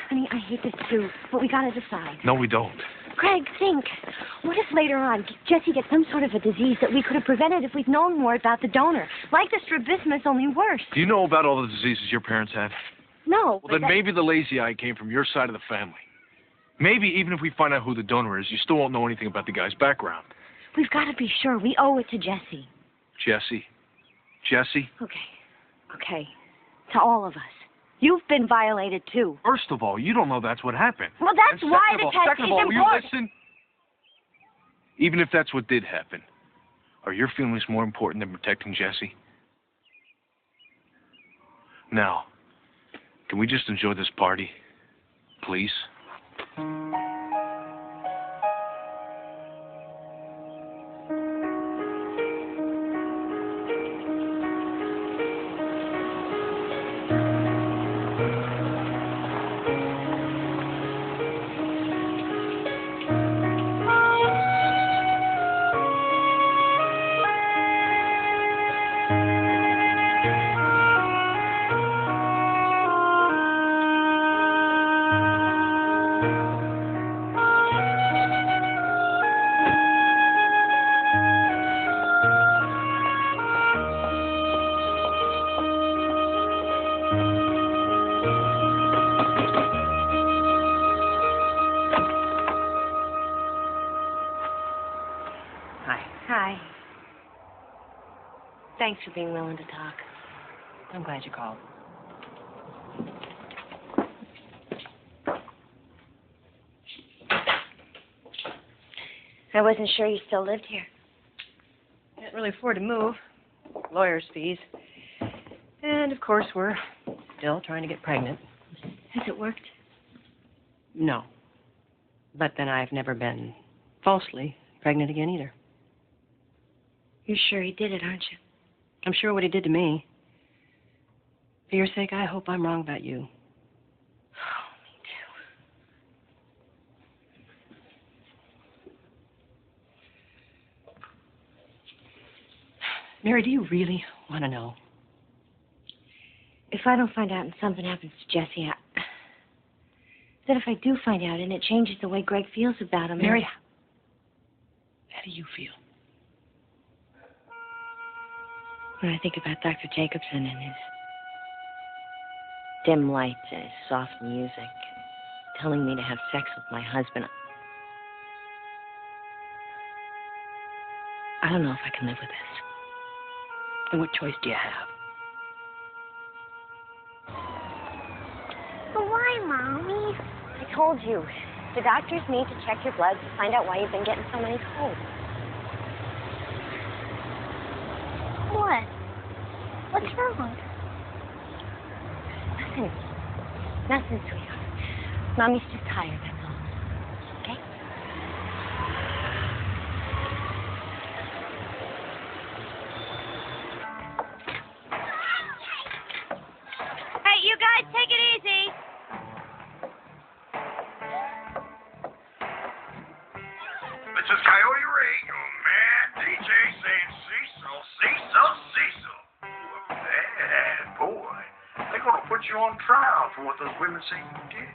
S4: Honey, I hate this too, but we gotta decide.
S11: No, we don't.
S4: Craig, think. What if later on Jesse gets some sort of a disease that we could have prevented if we'd known more about the donor? Like the strabismus, only worse.
S11: Do you know about all the diseases your parents had?
S4: No.
S11: Well, then maybe the lazy eye came from your side of the family. Maybe even if we find out who the donor is, you still won't know anything about the guy's background.
S4: We've got to be sure. We owe it to Jesse.
S11: Jesse? Jesse?
S4: Okay. To all of us. You've been violated, too.
S11: First of all, you don't know that's what happened.
S4: Well, that's
S11: And
S4: why
S11: second
S4: the
S11: of all-
S4: test
S11: second
S4: is
S11: of all, will you
S4: important.
S11: listen? Even if that's what did happen, are your feelings more important than protecting Jesse? Now, can we just enjoy this party? Please?
S4: Hi. Thanks for being willing to talk.
S1: I'm glad you called.
S4: I wasn't sure you still lived here.
S1: Can't really afford to move. Lawyers' fees. And, of course, we're still trying to get pregnant.
S4: Has it worked?
S1: No. But then I've never been falsely pregnant again either.
S4: You're sure he did it, aren't you?
S1: I'm sure what he did to me. For your sake, I hope I'm wrong about you.
S4: Oh, me too.
S1: Mary, do you really want to know?
S4: If I don't find out and something happens to Jesse, that if I do find out and it changes the way Greg feels about him...
S1: Mary, how do you feel?
S4: When I think about Dr. Jacobson and his dim lights and his soft music, telling me to have sex with my husband, I don't know if I can live with this.
S1: And what choice do you have?
S12: But why, Mommy?
S4: I told you, the doctors need to check your blood to find out why you've been getting so many colds.
S12: What? What's wrong?
S4: Nothing. Nothing, sweetheart. Mommy's just tired, that's all. Okay?
S3: Hey, you guys, take it easy.
S7: This is Coyote Ray, your mad DJ saying Cecil, Cecil, Cecil. You a bad boy. They're going to put you on trial for what those women say you did.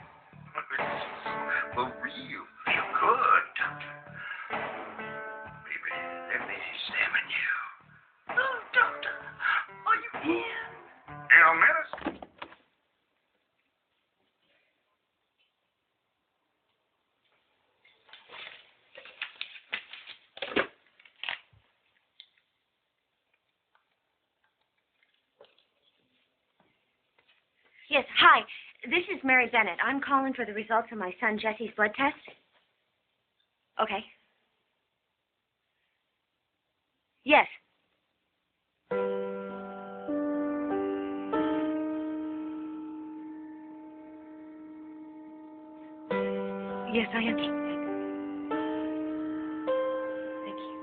S7: For real. Feel good, doctor. Baby, let me examine you. Oh, doctor, are you in? In a minute.
S4: Yes, hi. This is Mary Bennett. I'm calling for the results of my son Jesse's blood test. Okay. Yes. Yes, I understand. Thank you.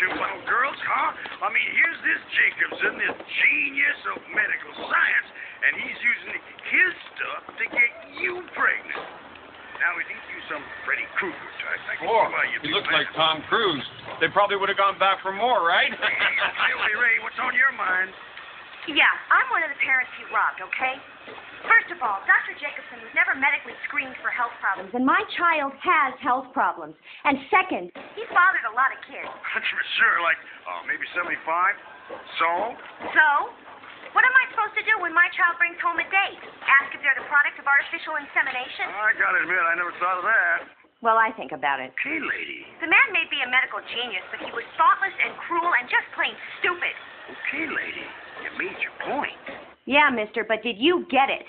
S7: Little girls, huh? I mean, here's this Jacobson, this genius of medical science, and he's using his stuff to get you pregnant. Now, is he you some Freddy Krueger type? I can see why
S11: He looks like Tom Cruise. They probably would have gone back for more, right?
S7: Hey, Ray, what's on your mind?
S4: Yeah, I'm one of the parents he robbed, okay? First of all, Dr. Jacobson was never medically screened for health problems, and my child has health problems. And second, he fathered a lot of kids.
S7: Sure, like, maybe 75? So?
S4: So? What am I supposed to do when my child brings home a date? Ask if they're the product of artificial insemination?
S7: I gotta admit, I never thought of that.
S4: Well, I think about it.
S7: Okay, lady.
S4: The man may be a medical genius, but he was thoughtless and cruel and just plain stupid.
S7: Okay, lady. You made your point.
S4: Yeah, mister, but did you get it?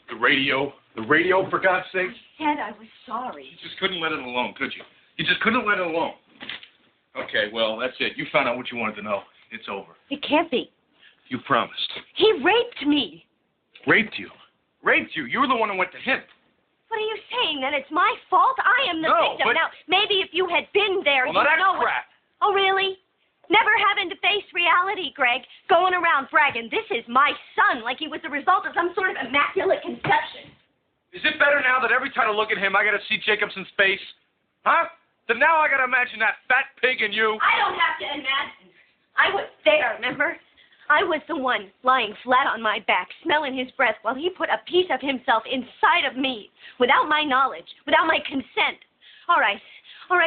S11: The radio, for God's sake.
S4: Said I was sorry.
S11: You just couldn't let it alone, could you? You just couldn't let it alone. Okay, well, that's it. You found out what you wanted to know. It's over.
S4: It can't be.
S11: You promised.
S4: He raped me.
S11: Raped you? Raped you? You were the one who went to him.
S4: What are you saying, then? It's my fault? I am the
S11: No,
S4: victim.
S11: but...
S4: Now, maybe if you had been there,
S11: well,
S4: you'd
S11: now that's
S4: know
S11: crap.
S3: Oh, really? Never having to face reality, Greg. Going around bragging, this is my son, like he was the result of some sort of immaculate conception.
S17: Is it better now that every time I look at him, I gotta see Jacobson's face? Huh? Then now I gotta imagine that fat pig and you.
S3: I don't have to imagine. I was there, remember? I was the one lying flat on my back, smelling his breath while he put a piece of himself inside of me, without my knowledge, without my consent. All right,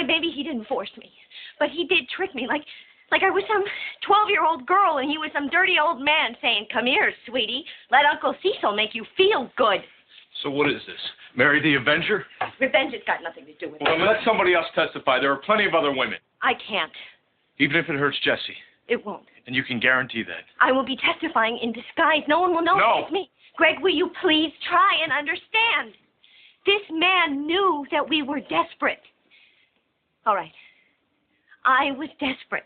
S3: maybe he didn't force me, but he did trick me, like I was some 12-year-old girl and he was some dirty old man saying, "Come here, sweetie, let Uncle Cecil make you feel good."
S17: So what is this? Mary the Avenger?
S3: Revenge has got nothing to do with
S17: Well,
S3: it.
S17: let somebody else testify. There are plenty of other women.
S3: I can't.
S17: Even if it hurts Jessie.
S3: It won't.
S17: And you can guarantee that.
S3: I will be testifying in disguise. No one will know it's me. Greg, will you please try and understand? This man knew that we were desperate. All right. I was desperate.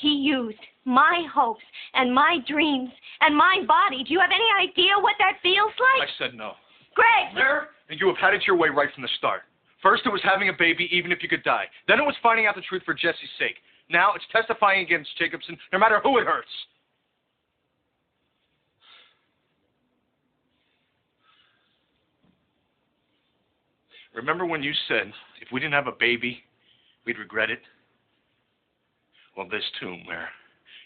S3: He used my hopes and my dreams and my body. Do you have any idea what that feels like?
S17: I said no.
S3: Greg!
S17: There? And you have had it your way right from the start. First, it was having a baby even if you could die. Then it was finding out the truth for Jessie's sake. Now it's testifying against Jacobson, no matter who it hurts. Remember when you said, if we didn't have a baby, we'd regret it? Well, this too, Mare.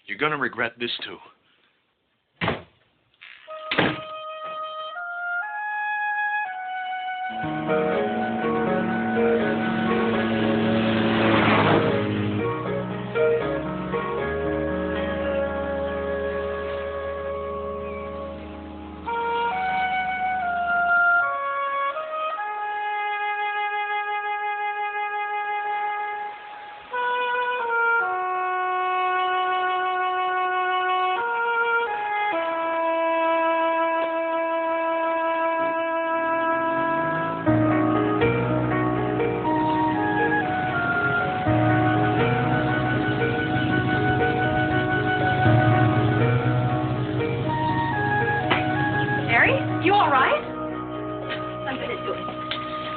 S17: You're going to regret this too.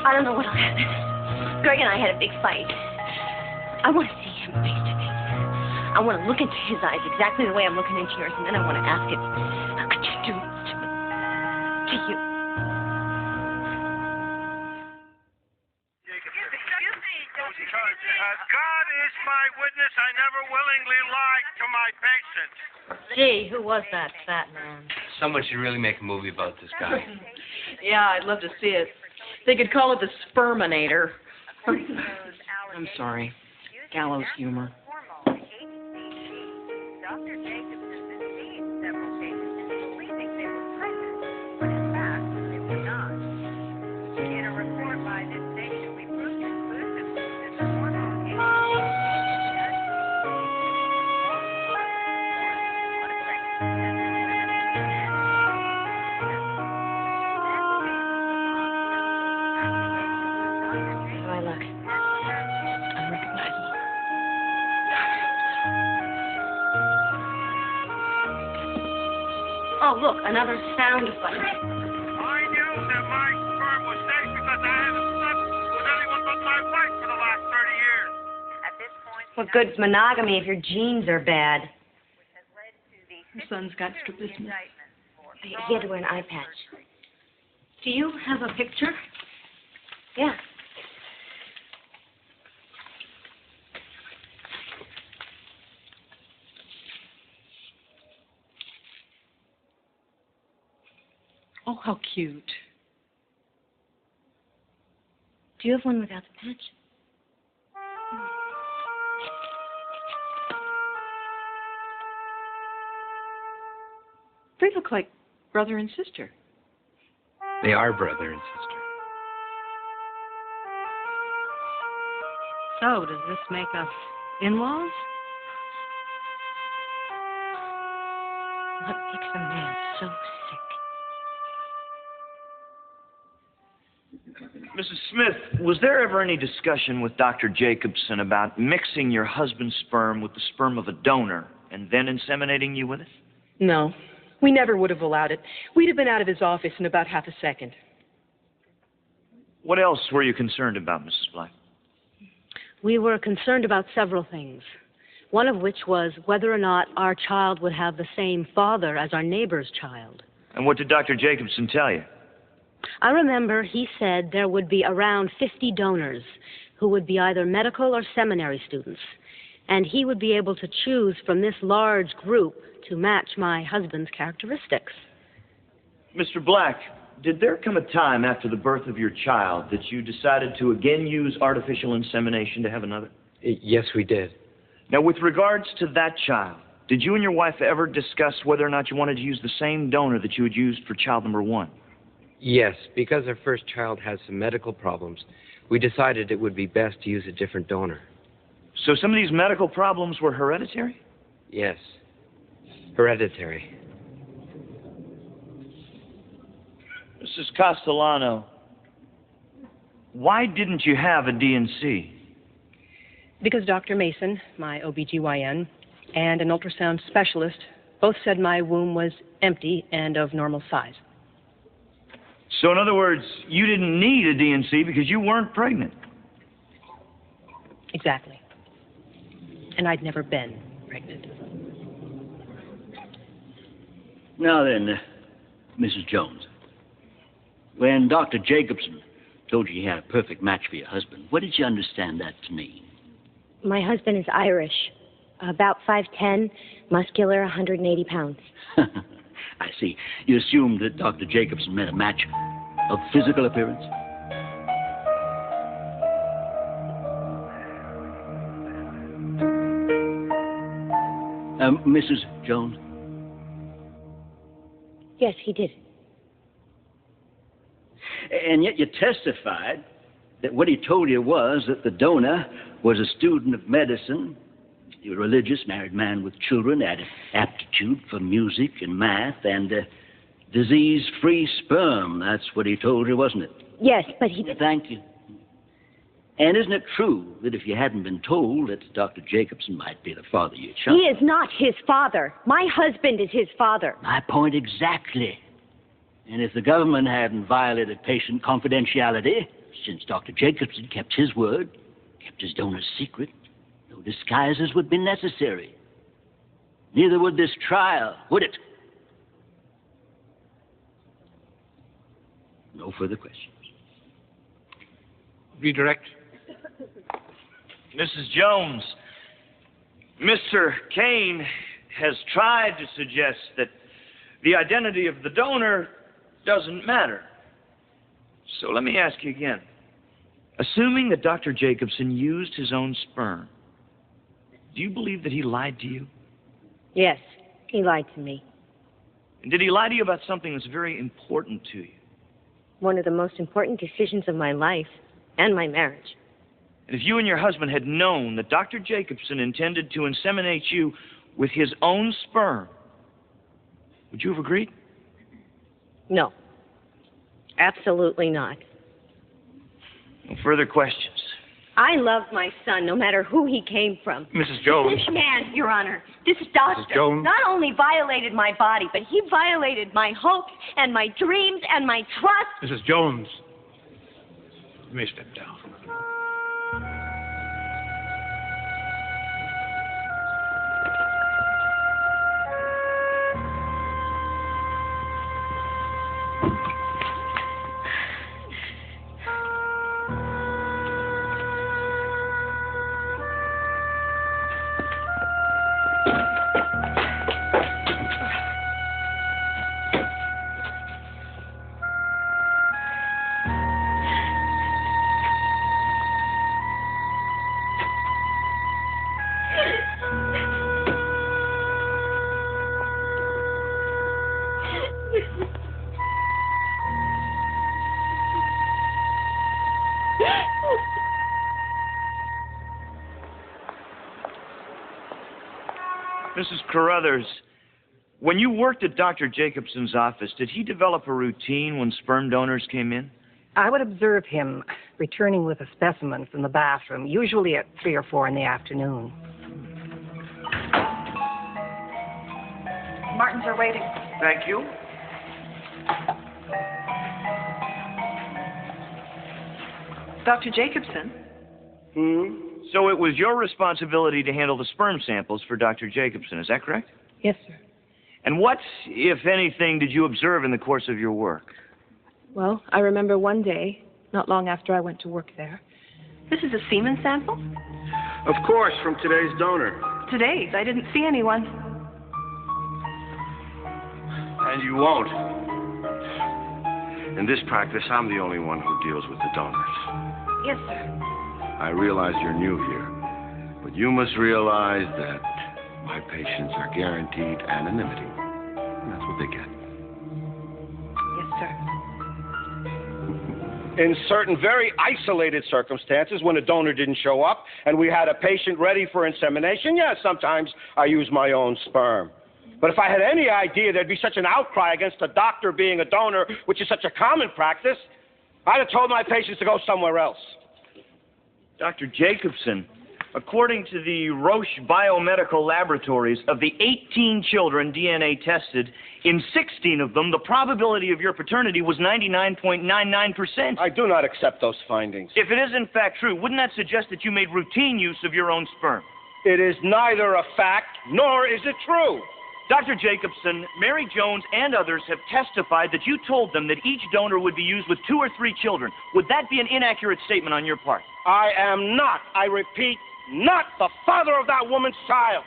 S3: I don't know what'll happen. Greg and I had a big fight. I want to see him face to face. I want to look into his eyes exactly the way I'm looking into yours, and then I want to ask him, how could you do this to me? To you.
S7: God is my witness, I never willingly lied to my patients.
S9: Gee, who was that fat man?
S10: Someone should really make a movie about this guy.
S1: Yeah, I'd love to see it. They could call it the Sperminator.
S10: I'm sorry. Gallows humor.
S15: Dr. Jacobson deceived several patients into believing they were pregnant, when in fact they were not. In a report by this station, we proved conclusively that the hormone
S3: How do I look? Unrecognizable. Oh, look, another sound bite.
S7: I knew that my sperm was safe because I haven't slept with anyone but my wife for the last 30 years.
S15: At this point,
S3: What good's monogamy if your genes are bad?
S1: Her son's got strabismus.
S3: He had to wear an eye patch. Do you have a picture? Yeah.
S1: Oh, how cute.
S3: Do you have one without the patch?
S1: They look like brother and sister.
S5: They are brother and sister.
S1: So, does this make us in-laws?
S3: What makes a man so sick?
S16: Mrs. Smith, was there ever any discussion with Dr. Jacobson about mixing your husband's sperm with the sperm of a donor and then inseminating you with it?
S1: No. We never would have allowed it. We'd have been out of his office in about half a second.
S16: What else were you concerned about, Mrs. Black?
S18: We were concerned about several things, one of which was whether or not our child would have the same father as our neighbor's child.
S16: And what did Dr. Jacobson tell you?
S18: I remember he said there would be around 50 donors who would be either medical or seminary students, and he would be able to choose from this large group to match my husband's characteristics.
S16: Mr. Black, did there come a time after the birth of your child that you decided to again use artificial insemination to have another?
S19: Yes, we did.
S16: Now, with regards to that child, did you and your wife ever discuss whether or not you wanted to use the same donor that you had used for child number 1?
S19: Yes, because our first child has some medical problems, we decided it would be best to use a different donor.
S16: So some of these medical problems were hereditary?
S19: Yes, hereditary.
S16: Mrs. Castellano, why didn't you have a D&C?
S8: Because Dr. Mason, my OBGYN, and an ultrasound specialist both said my womb was empty and of normal size.
S16: So in other words, you didn't need a D&C because you weren't pregnant.
S8: Exactly. And I'd never been pregnant.
S20: Now then, Mrs. Jones, when Dr. Jacobson told you he had a perfect match for your husband, what did you understand that to mean?
S4: My husband is Irish, about 5'10", muscular, 180 pounds.
S20: I see. You assumed that Dr. Jacobson meant a match of physical appearance? Mrs. Jones?
S4: Yes, he did.
S20: And yet you testified that what he told you was that the donor was a student of medicine, he was a religious, married man with children, had aptitude for music and math, and disease-free sperm. That's what he told you, wasn't it?
S4: Yes, but he...
S20: Thank you. And isn't it true that if you hadn't been told that Dr. Jacobson might be the father of your child...
S4: He is not his father. My husband is his father.
S20: My point exactly. And if the government hadn't violated patient confidentiality, since Dr. Jacobson kept his word, kept his donor's secret, no disguises would be necessary. Neither would this trial, would it? No further questions.
S5: Redirect.
S16: Mrs. Jones, Mr. Kane has tried to suggest that the identity of the donor doesn't matter. So let me ask you again. Assuming that Dr. Jacobson used his own sperm, do you believe that he lied to you?
S4: Yes, he lied to me.
S16: And did he lie to you about something that's very important to you?
S4: One of the most important decisions of my life and my marriage.
S16: And if you and your husband had known that Dr. Jacobson intended to inseminate you with his own sperm, would you have agreed?
S4: No. Absolutely not.
S16: No further questions.
S4: I love my son, no matter who he came from.
S11: Mrs. Jones.
S4: This man, Your Honor, this doctor,
S11: Mrs. Jones.
S4: not only violated my body, but he violated my hopes and my dreams and my trust.
S11: Mrs. Jones. You may step down.
S16: Mrs. Carruthers, when you worked at Dr. Jacobson's office, did he develop a routine when sperm donors came in?
S8: I would observe him returning with a specimen from the bathroom, usually at 3 or 4 in the afternoon.
S9: Martins are waiting.
S16: Thank you.
S9: Dr. Jacobson?
S16: So it was your responsibility to handle the sperm samples for Dr. Jacobson, is that correct?
S8: Yes, sir.
S16: And what, if anything, did you observe in the course of your work?
S9: Well, I remember one day, not long after I went to work there.
S1: This is a semen sample?
S2: Of course, from today's donor.
S1: Today's. I didn't see anyone.
S2: And you won't. In this practice, I'm the only one who deals with the donors.
S9: Yes, sir.
S2: I realize you're new here, but you must realize that my patients are guaranteed anonymity. And that's what they get.
S9: Yes, sir.
S2: In certain very isolated circumstances, when a donor didn't show up and we had a patient ready for insemination, yes, sometimes I use my own sperm. But if I had any idea there'd be such an outcry against a doctor being a donor, which is such a common practice, I'd have told my patients to go somewhere else.
S16: Dr. Jacobson, according to the Roche Biomedical Laboratories, of the 18 children DNA tested, in 16 of them, the probability of your paternity was 99.99%.
S2: I do not accept those findings.
S16: If it is in fact true, wouldn't that suggest that you made routine use of your own sperm?
S2: It is neither a fact nor is it true.
S16: Dr. Jacobson, Mary Jones, and others have testified that you told them that each donor would be used with 2 or 3 children. Would that be an inaccurate statement on your part?
S2: I am not, I repeat, not the father of that woman's child.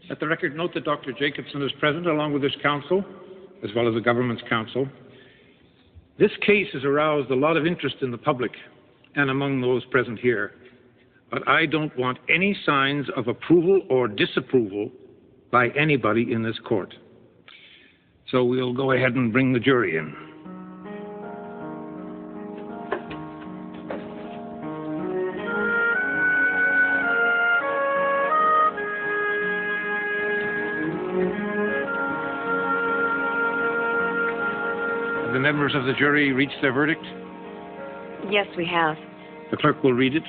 S14: Let the record note that Dr. Jacobson is present along with his counsel, as well as the government's counsel. This case has aroused a lot of interest in the public and among those present here. But I don't want any signs of approval or disapproval by anybody in this court. So we'll go ahead and bring the jury in. Have the members of the jury reached their verdict?
S9: Yes, we have.
S14: The clerk will read it.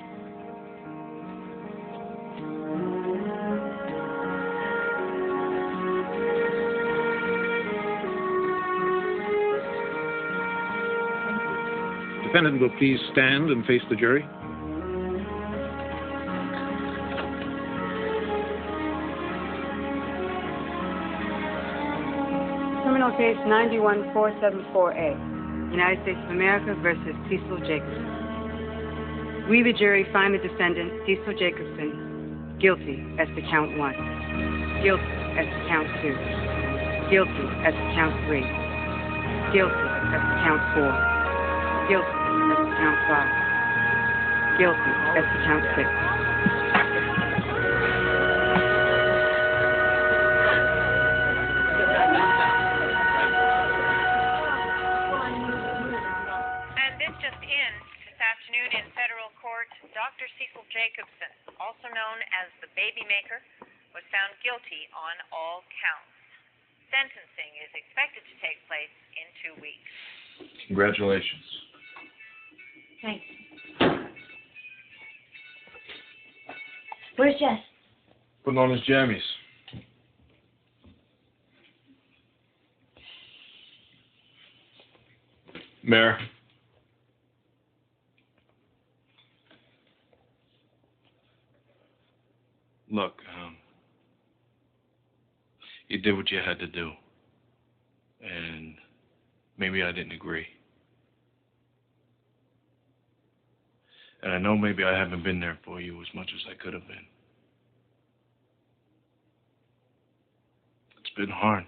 S14: Defendant will please stand and face the jury.
S21: Criminal case 91474A, United States of America versus Cecil Jacobson. We, the jury, find the defendant, Cecil Jacobson, guilty as to count 1, guilty as to count 2, guilty as to count 3, guilty as to count 4. Guilty as to count 5. Guilty as to count 6.
S15: And this just in, this afternoon in federal court, Dr. Cecil Jacobson, also known as the baby maker, was found guilty on all counts. Sentencing is expected to take place in 2 weeks.
S17: Congratulations.
S4: Thanks. Where's Jess?
S17: Putting on his jammies. Mayor. Look, you did what you had to do. And maybe I didn't agree. And I know maybe I haven't been there for you as much as I could have been. It's been hard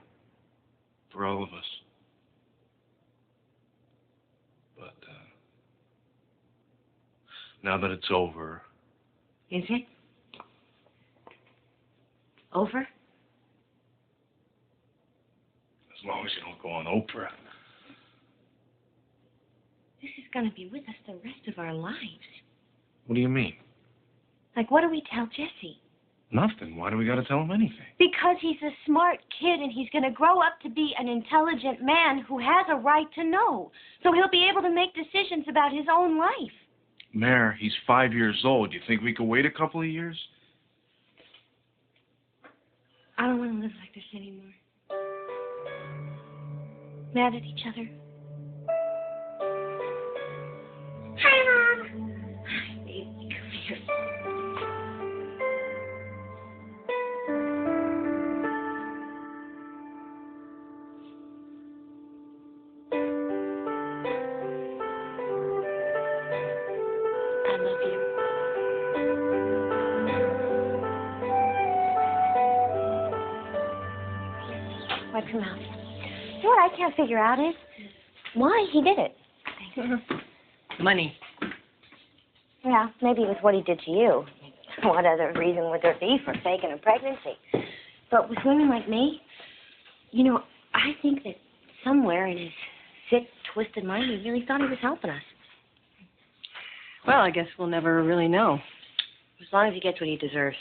S17: for all of us. But now that it's over...
S4: Is it? Over?
S17: As long as you don't go on Oprah.
S4: This is going to be with us the rest of our lives.
S17: What do you mean?
S4: Like, what do we tell Jesse?
S17: Nothing. Why do we got to tell him anything?
S4: Because he's a smart kid and he's going to grow up to be an intelligent man who has a right to know. So he'll be able to make decisions about his own life.
S17: Mayor, he's 5 years old. You think we could wait a couple of years?
S4: I don't want to live like this anymore. Mad at each other.
S12: Hi, Mom.
S4: Hi, baby. Come here. I love you. Wipe your mouth. You know what I can't figure out is why he did it.
S1: Money.
S3: Yeah, maybe it was what he did to you. What other reason would there be for faking a pregnancy? But with women like me, you know, I think that somewhere in his sick, twisted mind, he really thought he was helping us.
S1: Well, I guess we'll never really know.
S3: As long as he gets what he deserves.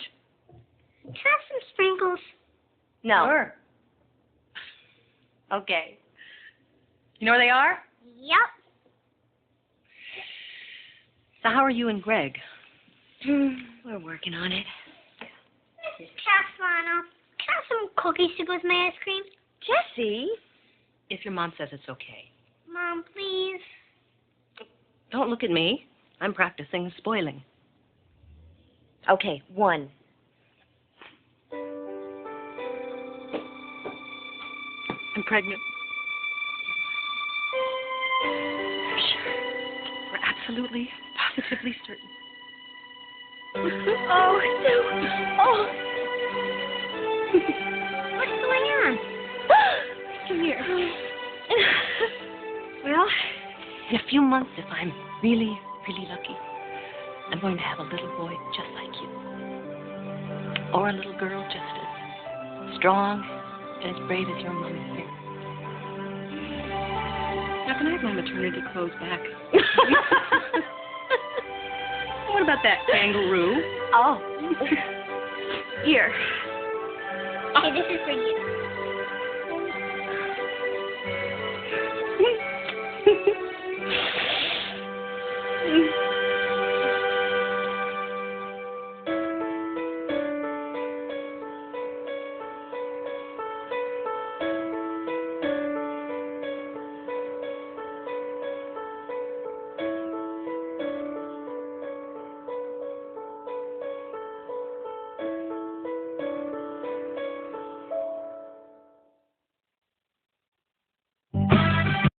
S12: Can I have some sprinkles?
S3: No.
S1: Sure.
S3: Okay.
S1: You know where they are?
S12: Yep.
S1: So how are you and Greg?
S3: We're working on it.
S12: Mrs. Castellano, can I have some cookies to go with my ice cream?
S1: Jessie? If your mom says it's okay.
S12: Mom, please.
S1: Don't look at me. I'm practicing spoiling.
S3: Okay, 1.
S1: I'm pregnant. We're sure. We're absolutely, positively certain.
S12: Oh, Sue. Oh. What's going on?
S1: Come here. Well, in a few months, if I'm really, really lucky, I'm going to have a little boy just like you. Or a little girl just as strong and as brave as your mom is here. Now, can I have my maternity clothes back? What about that kangaroo?
S3: Oh. Here.
S12: Okay, this is for you.